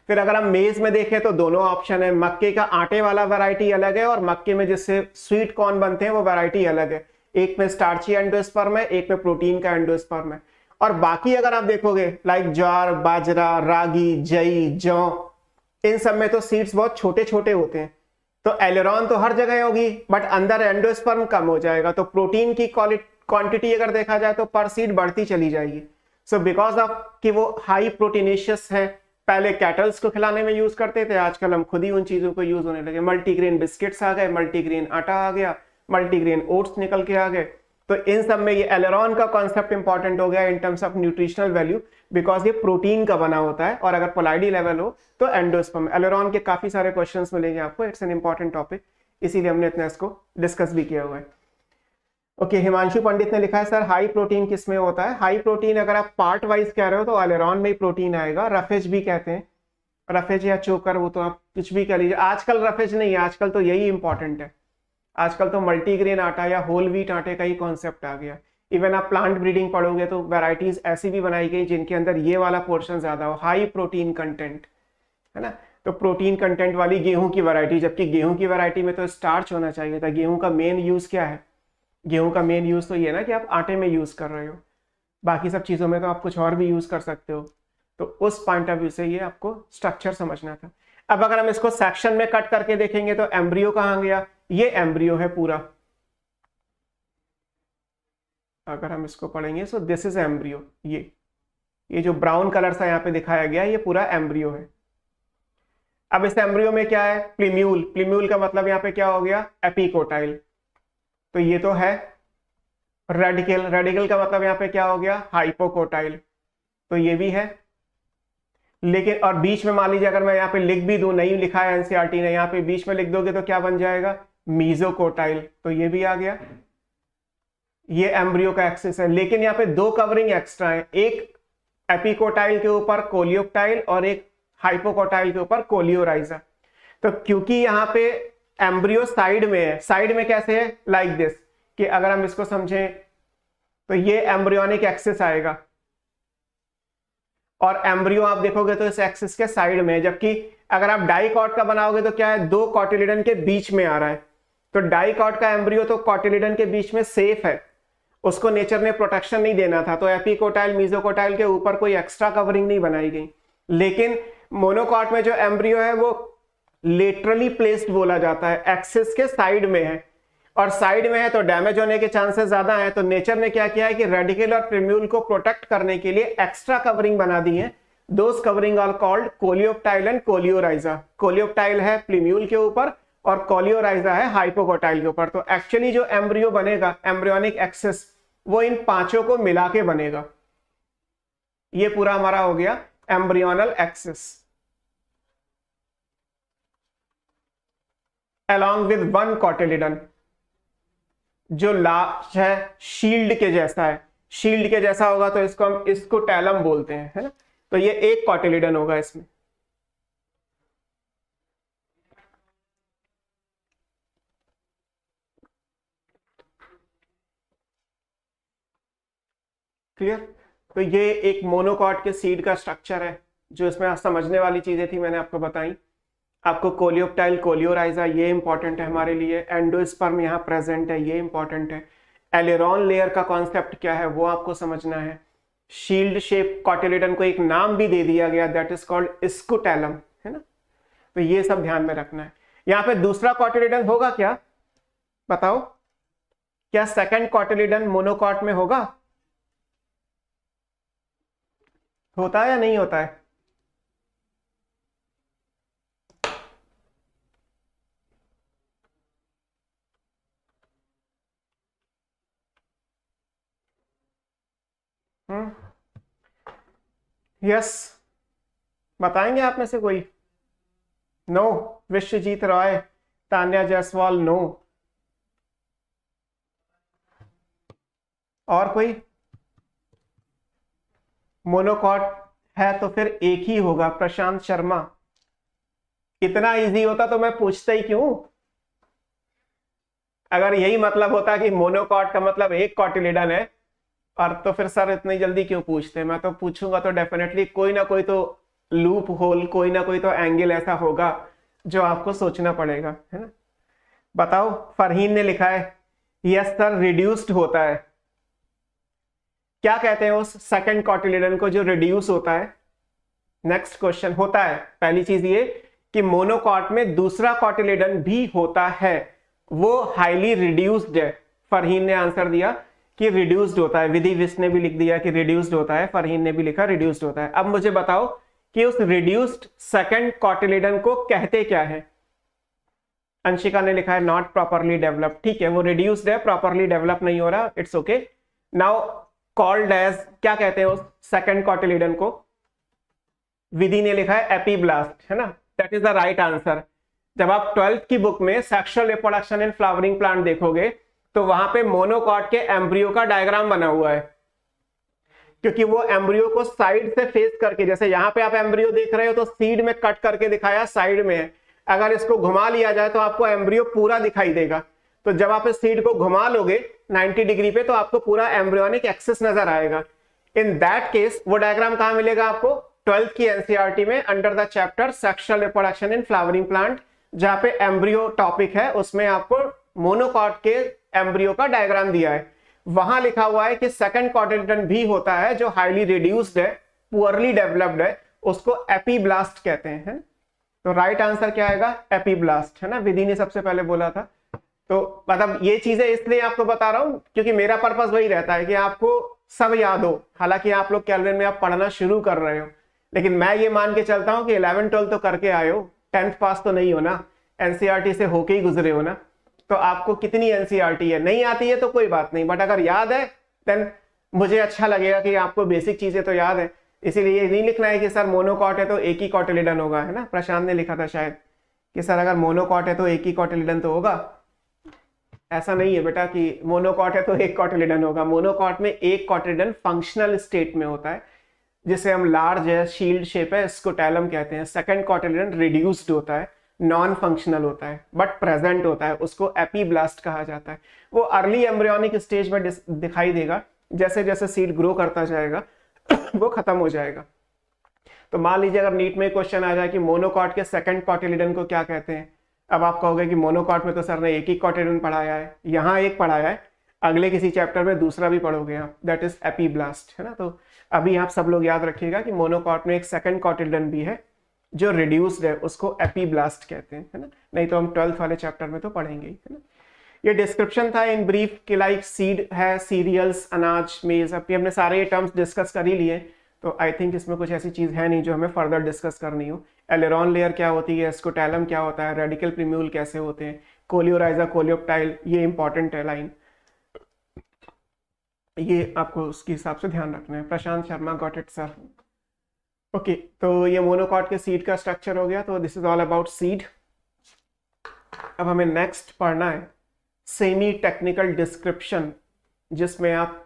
फिर अगर हम मेज में देखें तो दोनों ऑप्शन है, मक्के का आटे वाला वैरायटी अलग है और मक्के में जिससे स्वीट कॉर्न बनते हैं वो वैरायटी अलग है। एक में स्टार्ची एंडोस्पर्म है, एक में प्रोटीन का एंडोस्पर्म है। और बाकी अगर आप देखोगे लाइक ज्वार, बाजरा, रागी, जई, जौ, इन सब में तो सीड्स बहुत छोटे छोटे होते हैं। तो एलेरॉन तो हर जगह होगी बट अंदर एंडोस्पर्म कम हो जाएगा, तो प्रोटीन की क्वांटिटी अगर देखा जाए तो पर सीड बढ़ती चली जाएगी। सो बिकॉज ऑफ कि वो हाई प्रोटीनेशियस है, पहले कैटल्स को खिलाने में यूज करते थे, आजकल हम खुद ही उन चीजों को यूज होने लगे। मल्टीग्रेन बिस्किट्स आ गए, मल्टीग्रेन आटा आ गया, मल्टीग्रेन ओट्स निकल के आ गए। तो इन सब में ये एलेरॉन का कॉन्सेप्ट इंपॉर्टेंट हो गया इन terms of nutritional value, because ये प्रोटीन का बना होता है। और अगर पोलाइडी लेवल हो तो एंडोस्पर्म। एलेरॉन के काफी सारे क्वेश्चंस मिलेंगे आपको, इट्स एन इंपॉर्टेंट टॉपिक, इसीलिए हमने इतना इसको डिस्कस भी किया हुआ है। ओके, हिमांशु पंडित ने लिखा है सर हाई प्रोटीन किस में होता है? हाई प्रोटीन अगर आप पार्ट वाइज कह रहे हो तो अलेरॉन में ही प्रोटीन आएगा। रफेज भी कहते हैं, रफेज या चोकर, वो तो आप कुछ भी कह लीजिए। आजकल रफेज नहीं है, आजकल तो यही इंपॉर्टेंट है। आजकल तो मल्टीग्रेन आटा या होल व्हीट आटे का ही कॉन्सेप्ट आ गया। इवन आप प्लांट ब्रीडिंग पढ़ोगे तो वैरायटीज ऐसी भी बनाई गई जिनके अंदर ये वाला पोर्शन ज्यादा हो, हाई प्रोटीन कंटेंट, है ना। तो प्रोटीन कंटेंट वाली गेहूं की वैरायटी, जबकि गेहूं की वैरायटी में तो स्टार्च होना चाहिए था। गेहूं का मेन यूज क्या है? गेहूं का मेन यूज तो ये है ना कि आप आटे में यूज कर रहे हो, बाकी सब चीजों में तो आप कुछ और भी यूज कर सकते हो। तो उस पॉइंट ऑफ व्यू से ये आपको स्ट्रक्चर समझना था। अब अगर हम इसको सेक्शन में कट करके देखेंगे तो एम्ब्रियो कहाँ गया? ये एम्ब्रियो है पूरा। अगर हम इसको पढ़ेंगे सो दिस इज एम्ब्रियो। ये जो ब्राउन कलर सा यहाँ पे दिखाया गया ये पूरा एम्ब्रियो है। अब इस एम्ब्रियो में क्या है? प्लीम्यूल। प्लीम्यूल का मतलब यहाँ पे क्या हो गया? एपिकोटाइल। तो ये तो है रेडिकल। रेडिकल का मतलब यहाँ पे क्या हो गया? हाइपोकोटाइल। तो ये भी है। लेकिन और बीच में मान लीजिए अगर मैं यहाँ पे लिख भी दूं, नहीं लिखा है एनसीईआरटी ने, यहाँ पे बीच में लिख दोगे तो क्या बन जाएगा? मीजोकोटाइल। तो ये भी आ गया। ये एम्ब्रियो का एक्सिस है। लेकिन यहाँ पे दो कवरिंग एक्स्ट्रा है, एक एपिकोटाइल के ऊपर कोलियोप्टाइल और एक हाइपोकोटाइल के ऊपर कोलियोराइजा। तो क्योंकि यहाँ पे एम्ब्रियो साइड में है, साइड में कैसे है? लाइक दिस, कि अगर हम इसको समझें तो ये एम्ब्रियोनिक एक्सिस आएगा और एम्ब्रियो आप देखोगे तो इस एक्सिस के साइड में है। जबकि अगर आप डाइकॉट का बनाओगे तो क्या है? दो कॉटिलिडन के बीच में आ रहा है। तो डाइकॉट का एम्ब्रियो तो कॉटिलिडन के बीच में सेफ है, उसको नेचर ने प्रोटेक्शन नहीं देना था, तो एपिकोटाइल मीजोकोटाइल के ऊपर कोई एक्स्ट्रा कवरिंग नहीं बनाई गई। लेकिन मोनोकॉट में जो एम्ब्रियो है वो लेटरली प्लेस्ड बोला जाता है, एक्सिस के साइड में है, और साइड में है तो डैमेज होने के चांसेस ज्यादा हैं। तो नेचर ने क्या किया है कि रेडिकल और प्रीम्यूल को प्रोटेक्ट करने के लिए एक्स्ट्रा कवरिंग बना दी है। Those covering are called coleoptile and coleorhiza. Coleoptile है प्रीम्यूल के ऊपर और कोलियोराइजा है हाइपोकोटाइल के ऊपर। तो एक्चुअली जो एम्ब्रियो बनेगा, एम्ब्रियोनिक एक्सिस, वो इन पांचों को मिला के बनेगा। ये पूरा हमारा हो गया embryonal axis along with one cotyledon, जो लास्ट है शील्ड के जैसा है। शील्ड के जैसा होगा तो इसको हम स्कूटेलम बोलते हैं, है ना। तो ये एक कॉटिलिडन होगा इसमें। क्लियर? तो ये एक मोनोकॉट के सीड का स्ट्रक्चर है। जो इसमें समझने वाली चीजें थी मैंने आपको बताई। आपको कोलियोप्टाइल कोलियोराइजा ये इंपॉर्टेंट है हमारे लिए। एंडोस्पर्म यहाँ प्रेजेंट है, ये इंपॉर्टेंट है। एलेरॉन लेयर का कॉन्सेप्ट क्या है वो आपको समझना है। शील्ड शेप कॉटिलिडन को एक नाम भी दे दिया गया, दैट इज कॉल्ड स्कूटेलम, है ना। तो ये सब ध्यान में रखना है। यहाँ पे दूसरा कॉटिलिडन होगा क्या? बताओ, क्या सेकंड कॉटिलिडन मोनोकॉट में होगा? होता है या नहीं होता है? यस, बताएंगे आप में से कोई? नो? विश्वजीत रॉय, तान्या जायसवाल, नो। और कोई? मोनोकॉट है तो फिर एक ही होगा, प्रशांत शर्मा। इतना इजी होता तो मैं पूछता ही क्यों? अगर यही मतलब होता कि मोनोकॉट का मतलब एक कॉटिलिडन है, और तो फिर सर इतनी जल्दी क्यों पूछते? मैं तो पूछूंगा तो डेफिनेटली कोई ना कोई तो लूप होल, कोई ना कोई तो एंगल ऐसा होगा जो आपको सोचना पड़ेगा, है ना। बताओ, फरहीन ने लिखा है यस सर रिड्यूस्ड होता है। क्या कहते हैं उस सेकंड कॉटिलिडन को जो रिड्यूस होता है? नेक्स्ट क्वेश्चन होता है। पहली चीज ये कि मोनोकॉट में दूसरा कॉटिलिडन भी होता है, वो हाईली रिड्यूस्ड है। फरहीन ने आंसर दिया कि रिड्यूस्ड होता है। विधि विश ने भी लिख दिया कि रिड्यूस्ड होता है, फरहीन ने भी लिखा रिड्यूस्ड होता है। अब मुझे बताओ कि उस रिड्यूस्ड सेकंड कॉटिलिडन को कहते क्या है? अंशिका ने लिखा है नॉट प्रॉपरली डेवलप्ड। ठीक है, वो रिड्यूस्ड है, प्रॉपरली डेवलप नहीं हो रहा, it's okay. Now called age, क्या कहते हैं उस सेकंड कॉटिलिडन को? विधि ने लिखा है एपीब्लास्ट, है ना। That is the right answer. जब आप 12th की बुक में sexual reproduction in flowering plant देखोगे तो वहां पे मोनोकॉट के एम्ब्रियो का डायग्राम बना हुआ है, क्योंकि वो एम्ब्रियो को साइड से फेस करके, जैसे यहाँ पे आप एम्ब्रियो देख रहे हो तो सीड में कट करके दिखाया साइड में है, अगर इसको घुमा लिया जाए तो आपको एम्ब्रियो पूरा दिखाई देगा। तो जब आप इस सीड को घुमा लोगे 90 डिग्री पे तो आपको पूरा एम्ब्रियोनिक एक्सिस नजर आएगा। इन दैट केस वो डायग्राम कहां मिलेगा आपको? 12th की एनसीईआरटी में under the chapter sexual reproduction in flowering plant, जहां पे एम्ब्रियो टॉपिक है, उसमें आपको मोनोकॉट के एम्ब्रियो का डायग्राम दिया है। वहां लिखा हुआ है कि सेकंड कॉटिलिडन भी होता है जो हाईली रिड्यूस्ड है, पुअरली डेवलप्ड है, उसको एपीब्लास्ट कहते हैं। तो राइट आंसर क्या आएगा? एपीब्लास्ट, है ना। विधि ने सबसे पहले बोला था। तो मतलब ये चीजें इसलिए आपको बता रहा हूं क्योंकि मेरा पर्पस वही रहता है कि आपको सब याद हो। हालांकि आप लोग कैलविन में आप पढ़ना शुरू कर रहे हो, लेकिन मैं ये मान के चलता हूं कि 11 12 तो करके आए हो, 10th पास तो नहीं हो ना, एनसीईआरटी से होके ही गुजरे हो ना। तो आपको कितनी एनसीईआरटी है, नहीं आती है तो कोई बात नहीं, बट अगर याद है देन मुझे अच्छा लगेगा कि आपको बेसिक चीजें तो याद है। इसीलिए ये नहीं लिखना है कि सर मोनोकॉट है तो एक ही कॉटिलिडन होगा, है ना। प्रशांत ने लिखा था शायद कि सर अगर मोनोकॉट है तो एक ही कॉटिलिडन तो होगा। ऐसा नहीं है बेटा कि मोनोकॉट है तो एक कॉटिलिडन होगा। मोनोकॉट में एक कॉटिलिडन फंक्शनल स्टेट में होता है, जिसे हम लार्ज है, शील्ड शेप है, स्कोटैलम कहते हैं। सेकंड कॉटिलिडन रिड्यूस्ड होता है, नॉन फंक्शनल होता है बट प्रेजेंट होता है, उसको एपीब्लास्ट कहा जाता है। वो अर्ली एम्ब्रियोनिक स्टेज में दिखाई देगा, जैसे जैसे सीड ग्रो करता जाएगा वो खत्म हो जाएगा। तो मान लीजिए अगर नीट में क्वेश्चन आ जाए कि मोनोकॉट के सेकंड कॉटिलिडन को क्या कहते हैं, अब आप कहोगे कि मोनोकॉट में तो सर ने एक ही कॉटिलिडन पढ़ाया है, यहाँ एक पढ़ाया है, अगले किसी चैप्टर में दूसरा भी पढ़ोगे आप, दैट इज एपीब्लास्ट, है ना। तो अभी आप सब लोग याद रखिएगा कि मोनोकॉट में एक सेकंड कॉटिलिडन भी है जो रिड्यूस्ड है, उसको एपीब्लास्ट कहते हैं, है ना। नहीं तो हम 12th वाले चैप्टर में तो पढ़ेंगे ही, है ना। ये डिस्क्रिप्शन था इन ब्रीफ कि लाइक सीड है, सीरियल्स, अनाज, मेज, अभी हमने सारे ये टर्म्स डिस्कस कर ही लिए, तो आई थिंक इसमें कुछ ऐसी चीज है नहीं जो हमें फर्दर डिस्कस करनी हो। एलेरॉन लेयर क्या होती है, स्कोटैलम क्या होता है, रेडिकल प्रिम्यूल कैसे होते हैं, कोलियोराइजा, कोलियोप्टाइल, ये इंपॉर्टेंट है लाइन, ये आपको उसके हिसाब से ध्यान रखना है। Prashant Sharma, got it sir. Okay, तो ये मोनोकॉट के सीड का स्ट्रक्चर हो गया। तो this is all about seed. अब हमें नेक्स्ट पढ़ना है सेमी टेक्निकल डिस्क्रिप्शन, जिसमें आप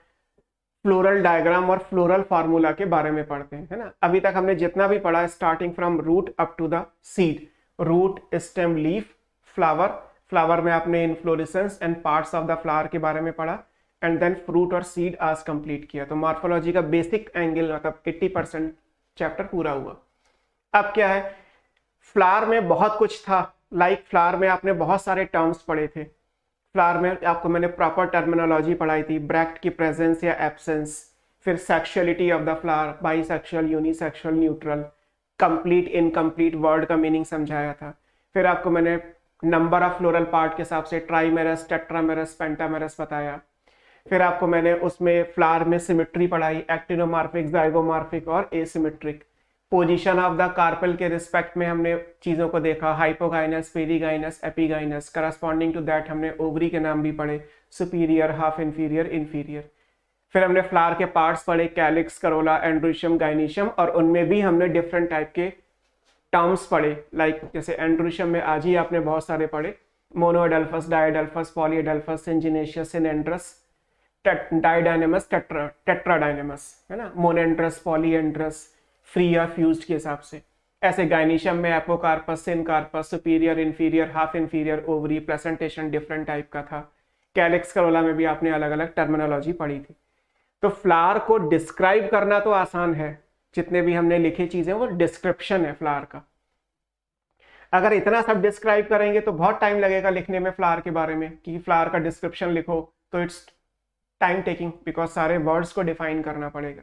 फ्लोरल डायग्राम और फ्लोरल फार्मूला के बारे में पढ़ते हैं, है ना। अभी तक हमने जितना भी पढ़ा है starting from root up to the seed, root, stem, leaf, flower, flower में आपने inflorescence and parts of the flower के बारे में पढ़ा, एंड देन फ्रूट और सीड आज कंप्लीट किया। तो मॉर्फोलॉजी का बेसिक एंगल मतलब 80% चैप्टर पूरा हुआ। अब क्या है, फ्लावर में बहुत कुछ था, लाइक फ्लावर में आपने बहुत सारे टर्म्स पढ़े थे। फ्लावर में आपको मैंने प्रॉपर टर्मिनोलॉजी पढ़ाई थी, ब्रैक्ट की प्रेजेंस या एब्सेंस, फिर sexuality of the flower, bisexual, unisexual, neutral, complete, incomplete word का मीनिंग समझाया था। फिर आपको मैंने नंबर ऑफ फ्लोरल पार्ट के हिसाब से ट्राइमेरस, टेट्रामेरस, पेंटामेरस बताया। फिर आपको मैंने उसमें फ्लावर में सिमेट्री पढ़ाई, एक्टिनोमार्फिक, जाइगोमार्फिक और asymmetric. Position of the carpel के रिस्पेक्ट में हमने चीजों को देखा, hypogynous, perigynous, epigynous. Corresponding to that हमने ओवरी के नाम भी पढ़े, सुपीरियर, हाफ इंफीरियर, इंफीरियर। फिर हमने फ्लावर के पार्ट्स पढ़े, कैलिक्स, करोला, एंड्रोशियम, गाइनीशियम, और उनमें भी हमने डिफरेंट टाइप के टर्म्स पढ़े, लाइक जैसे एंड्रोशियम में आज ही आपने बहुत सारे पढ़े, मोनोएडल्फस, डायएडल्फस, पॉलीएडल्फस, सिंजिनेशियस, सिनेंड्रस, डाइडाइनेमस, टेट्राडाइनेमस, है ना, मोनेंड्रस, पॉलीएंड्रस, फ्री या फ्यूज्ड के हिसाब से। ऐसे गाइनीशियम में apocarpous, syncarpous, superior, inferior, half inferior, ovary, presentation different type का था। कैलिक्स, करोला में भी आपने अलग अलग टर्मिनोलॉजी पढ़ी थी। तो फ्लावर को डिस्क्राइब करना तो आसान है, जितने भी हमने लिखे चीजें वो डिस्क्रिप्शन है फ्लावर का। अगर इतना सब डिस्क्राइब करेंगे तो बहुत टाइम लगेगा लिखने में फ्लावर के बारे में, कि फ्लावर का डिस्क्रिप्शन लिखो, तो इट्स टाइम टेकिंग, बिकॉज सारे वर्ड्स को डिफाइन करना पड़ेगा।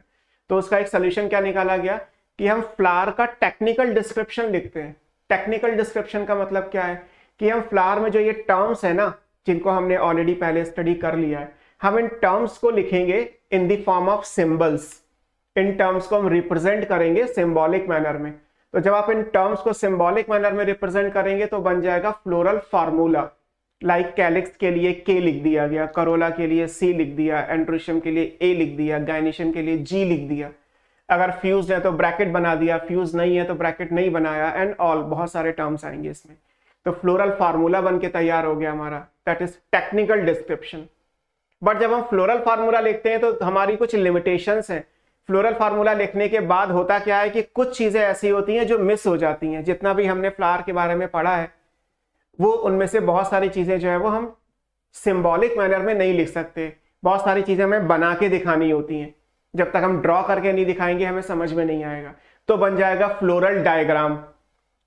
तो उसका एक सोल्यूशन क्या निकाला गया कि हम फ्लावर का टेक्निकल डिस्क्रिप्शन लिखते हैं। टेक्निकल डिस्क्रिप्शन का मतलब क्या है कि हम फ्लावर में जो ये टर्म्स है ना, जिनको हमने ऑलरेडी पहले स्टडी कर लिया है, हम इन टर्म्स को लिखेंगे in the form of symbols. In terms को हम रिप्रेजेंट करेंगे सिंबॉलिक मैनर में। तो जब आप इन टर्म्स को सिंबॉलिक मैनर में रिप्रेजेंट करेंगे तो बन जाएगा फ्लोरल फार्मूला। लाइक कैलिक्स के लिए के लिख दिया गया, करोला के लिए सी लिख दिया, एंड्रोशियम के लिए ए लिख दिया, गाइनीशियम के लिए जी लिख दिया। अगर फ्यूज है तो ब्रैकेट बना दिया, फ्यूज नहीं है तो ब्रैकेट नहीं बनाया, एंड ऑल, बहुत सारे टर्म्स आएंगे इसमें। तो फ्लोरल फार्मूला बन के तैयार हो गया हमारा, that is technical description. But जब हम फ्लोरल फार्मूला लिखते हैं तो हमारी कुछ लिमिटेशंस हैं। फ्लोरल फार्मूला लिखने के बाद होता क्या है कि कुछ चीजें ऐसी होती हैं जो मिस हो जाती हैं। जितना भी हमने फ्लावर के बारे में पढ़ा है वो उनमें से बहुत सारी चीजें जो है वो हम सिंबॉलिक मैनर में नहीं लिख सकते। बहुत सारी चीजें हमें बना के दिखानी होती हैं। जब तक हम ड्रॉ करके नहीं दिखाएंगे हमें समझ में नहीं आएगा। तो बन जाएगा फ्लोरल डायग्राम।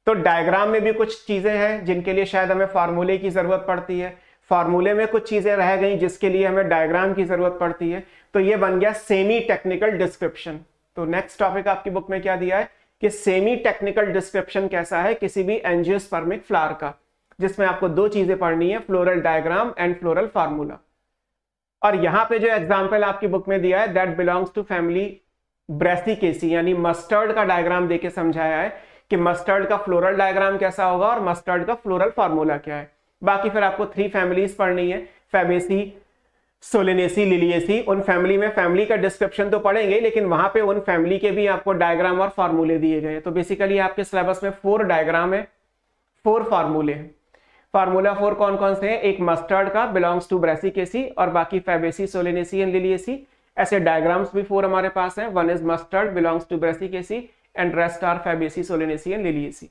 तो डायग्राम में भी कुछ चीजें हैं जिनके लिए शायद हमें फार्मूले की जरूरत पड़ती है, फार्मूले में कुछ चीजें रह गई जिसके लिए हमें डायग्राम की जरूरत पड़ती है। तो ये बन गया सेमी टेक्निकल डिस्क्रिप्शन। तो नेक्स्ट टॉपिक आपकी बुक में क्या दिया है कि सेमी टेक्निकल डिस्क्रिप्शन कैसा है किसी भी एंजियोस्पर्मिक फ्लावर का, जिसमें आपको दो चीजें पढ़नी है, floral diagram and floral formula. और यहां पे जो एग्जांपल आपकी बुक में दिया है that belongs to family brassicaceae, यानी मस्टर्ड का डायग्राम देके समझाया है कि मस्टर्ड का फ्लोरल डायग्राम कैसा होगा और मस्टर्ड का फ्लोरल फार्मूला क्या है। बाकी फिर आपको 3 फैमिलीज पढ़नी है, फैबेसी, सोलेनेसी, लिलिएसी। उन फैमिली में फैमिली का डिस्क्रिप्शन तो पढ़ेंगे लेकिन वहां पे उन फैमिली के भी आपको डायग्राम और फार्मूले दिए गए हैं। तो बेसिकली आपके सिलेबस में 4 डायग्राम है, 4 फार्मूले हैं। फार्मूला 4 कौन कौन से हैं? एक मस्टर्ड का बिलोंग्स टू ब्रेसिकेसी और बाकी फैबेसी, सोलेनेसी एंड लिलिएसी। ऐसे डायग्राम्स भी 4 हमारे पास हैं। One is mustard belongs to brassicaceae and rest are fabaceae, solanaceae and liliaceae.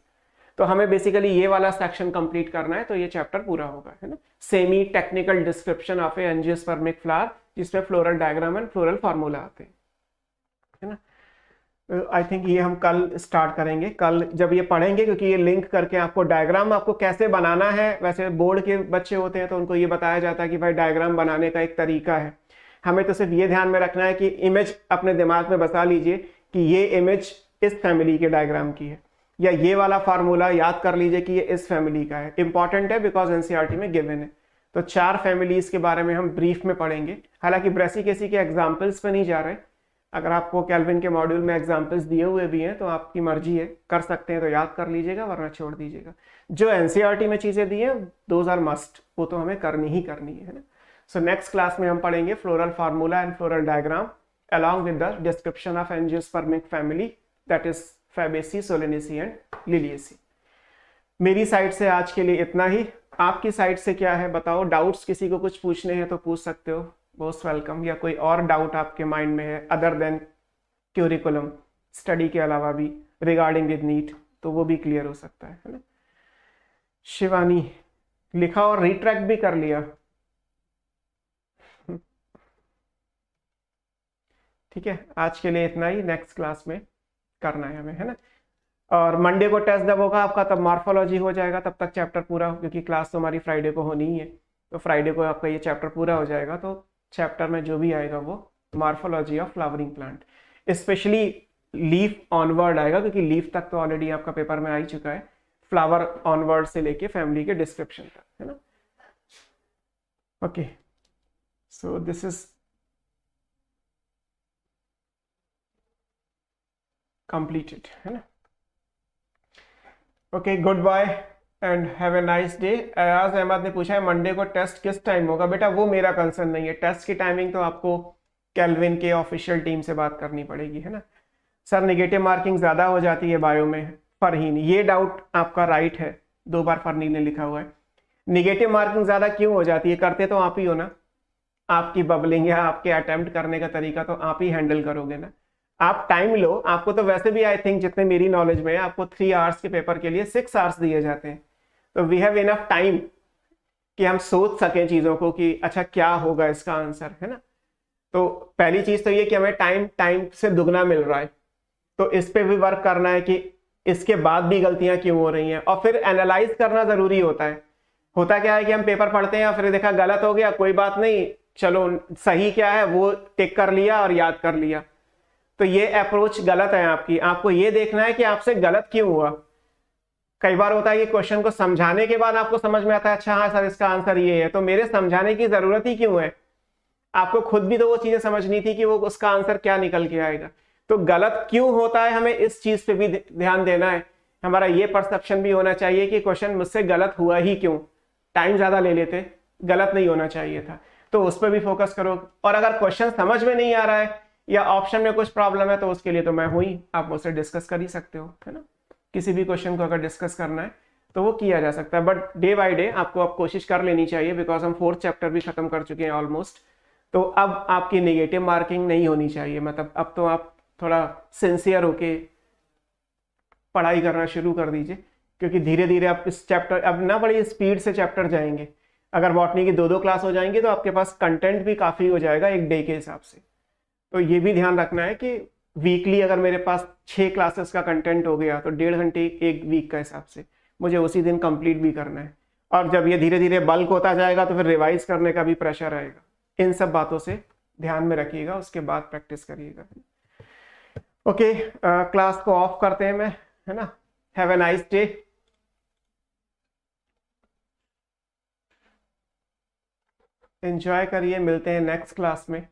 तो हमें बेसिकली ये वाला सेक्शन कंप्लीट करना है तो ये चैप्टर पूरा होगा, है ना। Semi technical description of a angiospermic flower, जिसमें floral diagram and floral formula आते हैं, है ना। आई थिंक ये हम कल स्टार्ट करेंगे, कल जब ये पढ़ेंगे, क्योंकि ये लिंक करके आपको डायग्राम आपको कैसे बनाना है। वैसे बोर्ड के बच्चे होते हैं तो उनको ये बताया जाता है कि भाई डायग्राम बनाने का एक तरीका है। हमें तो सिर्फ ये ध्यान में रखना है कि इमेज अपने दिमाग में बसा लीजिए कि ये इमेज इस फैमिली के डायग्राम की है, या ये वाला फार्मूला याद कर लीजिए कि ये इस फैमिली का है। इंपॉर्टेंट है बिकॉज एनसीईआरटी में गिवन है। तो 4 फैमिलीज के बारे में हम ब्रीफ में पढ़ेंगे। हालांकि ब्रेसिकेसी के एग्जाम्पल्स पे नहीं जा रहे। अगर आपको कैल्विन के मॉड्यूल में एग्जाम्पल्स दिए हुए भी हैं तो आपकी मर्जी है, कर सकते हैं तो याद कर लीजिएगा वरना छोड़ दीजिएगा। जो एनसीईआरटी में चीजें दी हैं दोज आर मस्ट, वो तो हमें करनी ही करनी है ना। सो नेक्स्ट क्लास में हम पढ़ेंगे floral formula and floral diagram along with the description of angiospermic family, that is Fabaceae, Solanaceae and Liliaceae। मेरी साइड से आज के लिए इतना ही। आपकी साइड से क्या है बताओ? डाउट्स किसी को कुछ पूछने हैं तो पूछ सकते हो, मोस्ट वेलकम। या कोई और डाउट आपके माइंड में है अदर देन क्यूरिकुलम स्टडी के अलावा भी रिगार्डिंग विद नीट, तो वो भी क्लियर हो सकता है ना। शिवानी लिखा और रिट्रैक्ट भी कर लिया, ठीक है। आज के लिए इतना ही, नेक्स्ट क्लास में करना है हमें, है ना। और मंडे को टेस्ट जब होगा आपका तब मॉर्फोलॉजी हो जाएगा, तब तक चैप्टर पूरा, क्योंकि क्लास तो हमारी फ्राइडे को होनी ही है। तो फ्राइडे को आपका ये चैप्टर पूरा हो जाएगा। तो चैप्टर में जो भी आएगा वो morphology of flowering plant, specially leaf onward आएगा, क्योंकि लीफ तक तो ऑलरेडी आपका पेपर में आ ही चुका है। फ्लावर ऑनवर्ड से लेके फैमिली के डिस्क्रिप्शन तक, है ना। Okay, so this is completed, है ना। Okay, good bye and have a nice day. Ayaz Ahmed ने पूछा है मंडे को टेस्ट किस टाइम होगा? बेटा वो मेरा कंसर्न नहीं है, टेस्ट की टाइमिंग तो आपको कैल्विन के ऑफिशियल टीम से बात करनी पड़ेगी, है ना। सर नेगेटिव मार्किंग ज्यादा हो जाती है बायो में, फरहीन, ये डाउट आपका राइट है, 2 बार फरहीन ने लिखा हुआ है। निगेटिव मार्किंग ज्यादा क्यों हो जाती है? करते तो आप ही हो ना। आपकी बबलिंग या आपके अटेम्प्ट करने का तरीका तो आप ही हैंडल करोगे ना। आप टाइम लो, आपको तो वैसे भी आई थिंक जितने मेरी नॉलेज में है आपको 3 आवर्स के पेपर के लिए 6 आवर्स दिए जाते हैं। तो वी हैव इनफ टाइम कि हम सोच सकें चीज़ों को कि अच्छा क्या होगा इसका आंसर, है ना। तो पहली चीज़ तो ये कि हमें टाइम से दुगना मिल रहा है, तो इस पे भी वर्क करना है कि इसके बाद भी गलतियां क्यों हो रही हैं, और फिर एनालाइज करना ज़रूरी होता है। होता क्या है कि हम पेपर पढ़ते हैं और फिर देखा गलत हो गया, कोई बात नहीं, चलो सही क्या है वो टिक कर लिया और याद कर लिया। तो ये अप्रोच गलत है आपकी। आपको ये देखना है कि आपसे गलत क्यों हुआ। कई बार होता है कि क्वेश्चन को समझाने के बाद आपको समझ में आता है अच्छा हाँ सर इसका आंसर ये है, तो मेरे समझाने की जरूरत ही क्यों है? आपको खुद भी तो वो चीजें समझनी थी कि वो उसका आंसर क्या निकल के आएगा। तो गलत क्यों होता है हमें इस चीज पे भी ध्यान देना है। हमारा ये परसेप्शन भी होना चाहिए कि क्वेश्चन मुझसे गलत हुआ ही क्यों, टाइम ज्यादा ले लेते, गलत नहीं होना चाहिए था। तो उस पर भी फोकस करो। और अगर क्वेश्चन समझ में नहीं आ रहा है या ऑप्शन में कुछ प्रॉब्लम है तो उसके लिए तो मैं हूं ही, आप मुझसे डिस्कस कर ही सकते हो, है ना। किसी भी क्वेश्चन को अगर डिस्कस करना है तो वो किया जा सकता है, बट डे बाय डे आपको अब कोशिश कर लेनी चाहिए, बिकॉज हम 4th चैप्टर भी खत्म कर चुके हैं ऑलमोस्ट। तो अब आपकी नेगेटिव मार्किंग नहीं होनी चाहिए, मतलब अब तो आप थोड़ा सिंसियर होके पढ़ाई करना शुरू कर दीजिए, क्योंकि धीरे धीरे आप इस चैप्टर अब ना बड़ी स्पीड से चैप्टर जाएंगे। अगर बॉटनी की 2-2 क्लास हो जाएंगी तो आपके पास कंटेंट भी काफ़ी हो जाएगा एक डे के हिसाब से। तो ये भी ध्यान रखना है कि वीकली अगर मेरे पास 6 क्लासेस का कंटेंट हो गया तो 1.5 घंटे एक वीक का हिसाब से मुझे उसी दिन कंप्लीट भी करना है। और जब ये धीरे धीरे बल्क होता जाएगा तो फिर रिवाइज करने का भी प्रेशर आएगा। इन सब बातों से ध्यान में रखिएगा, उसके बाद प्रैक्टिस करिएगा। ओके, क्लास को ऑफ करते हैं मैं, है ना। Have a nice day. Enjoy करिए, मिलते हैं नेक्स्ट क्लास में।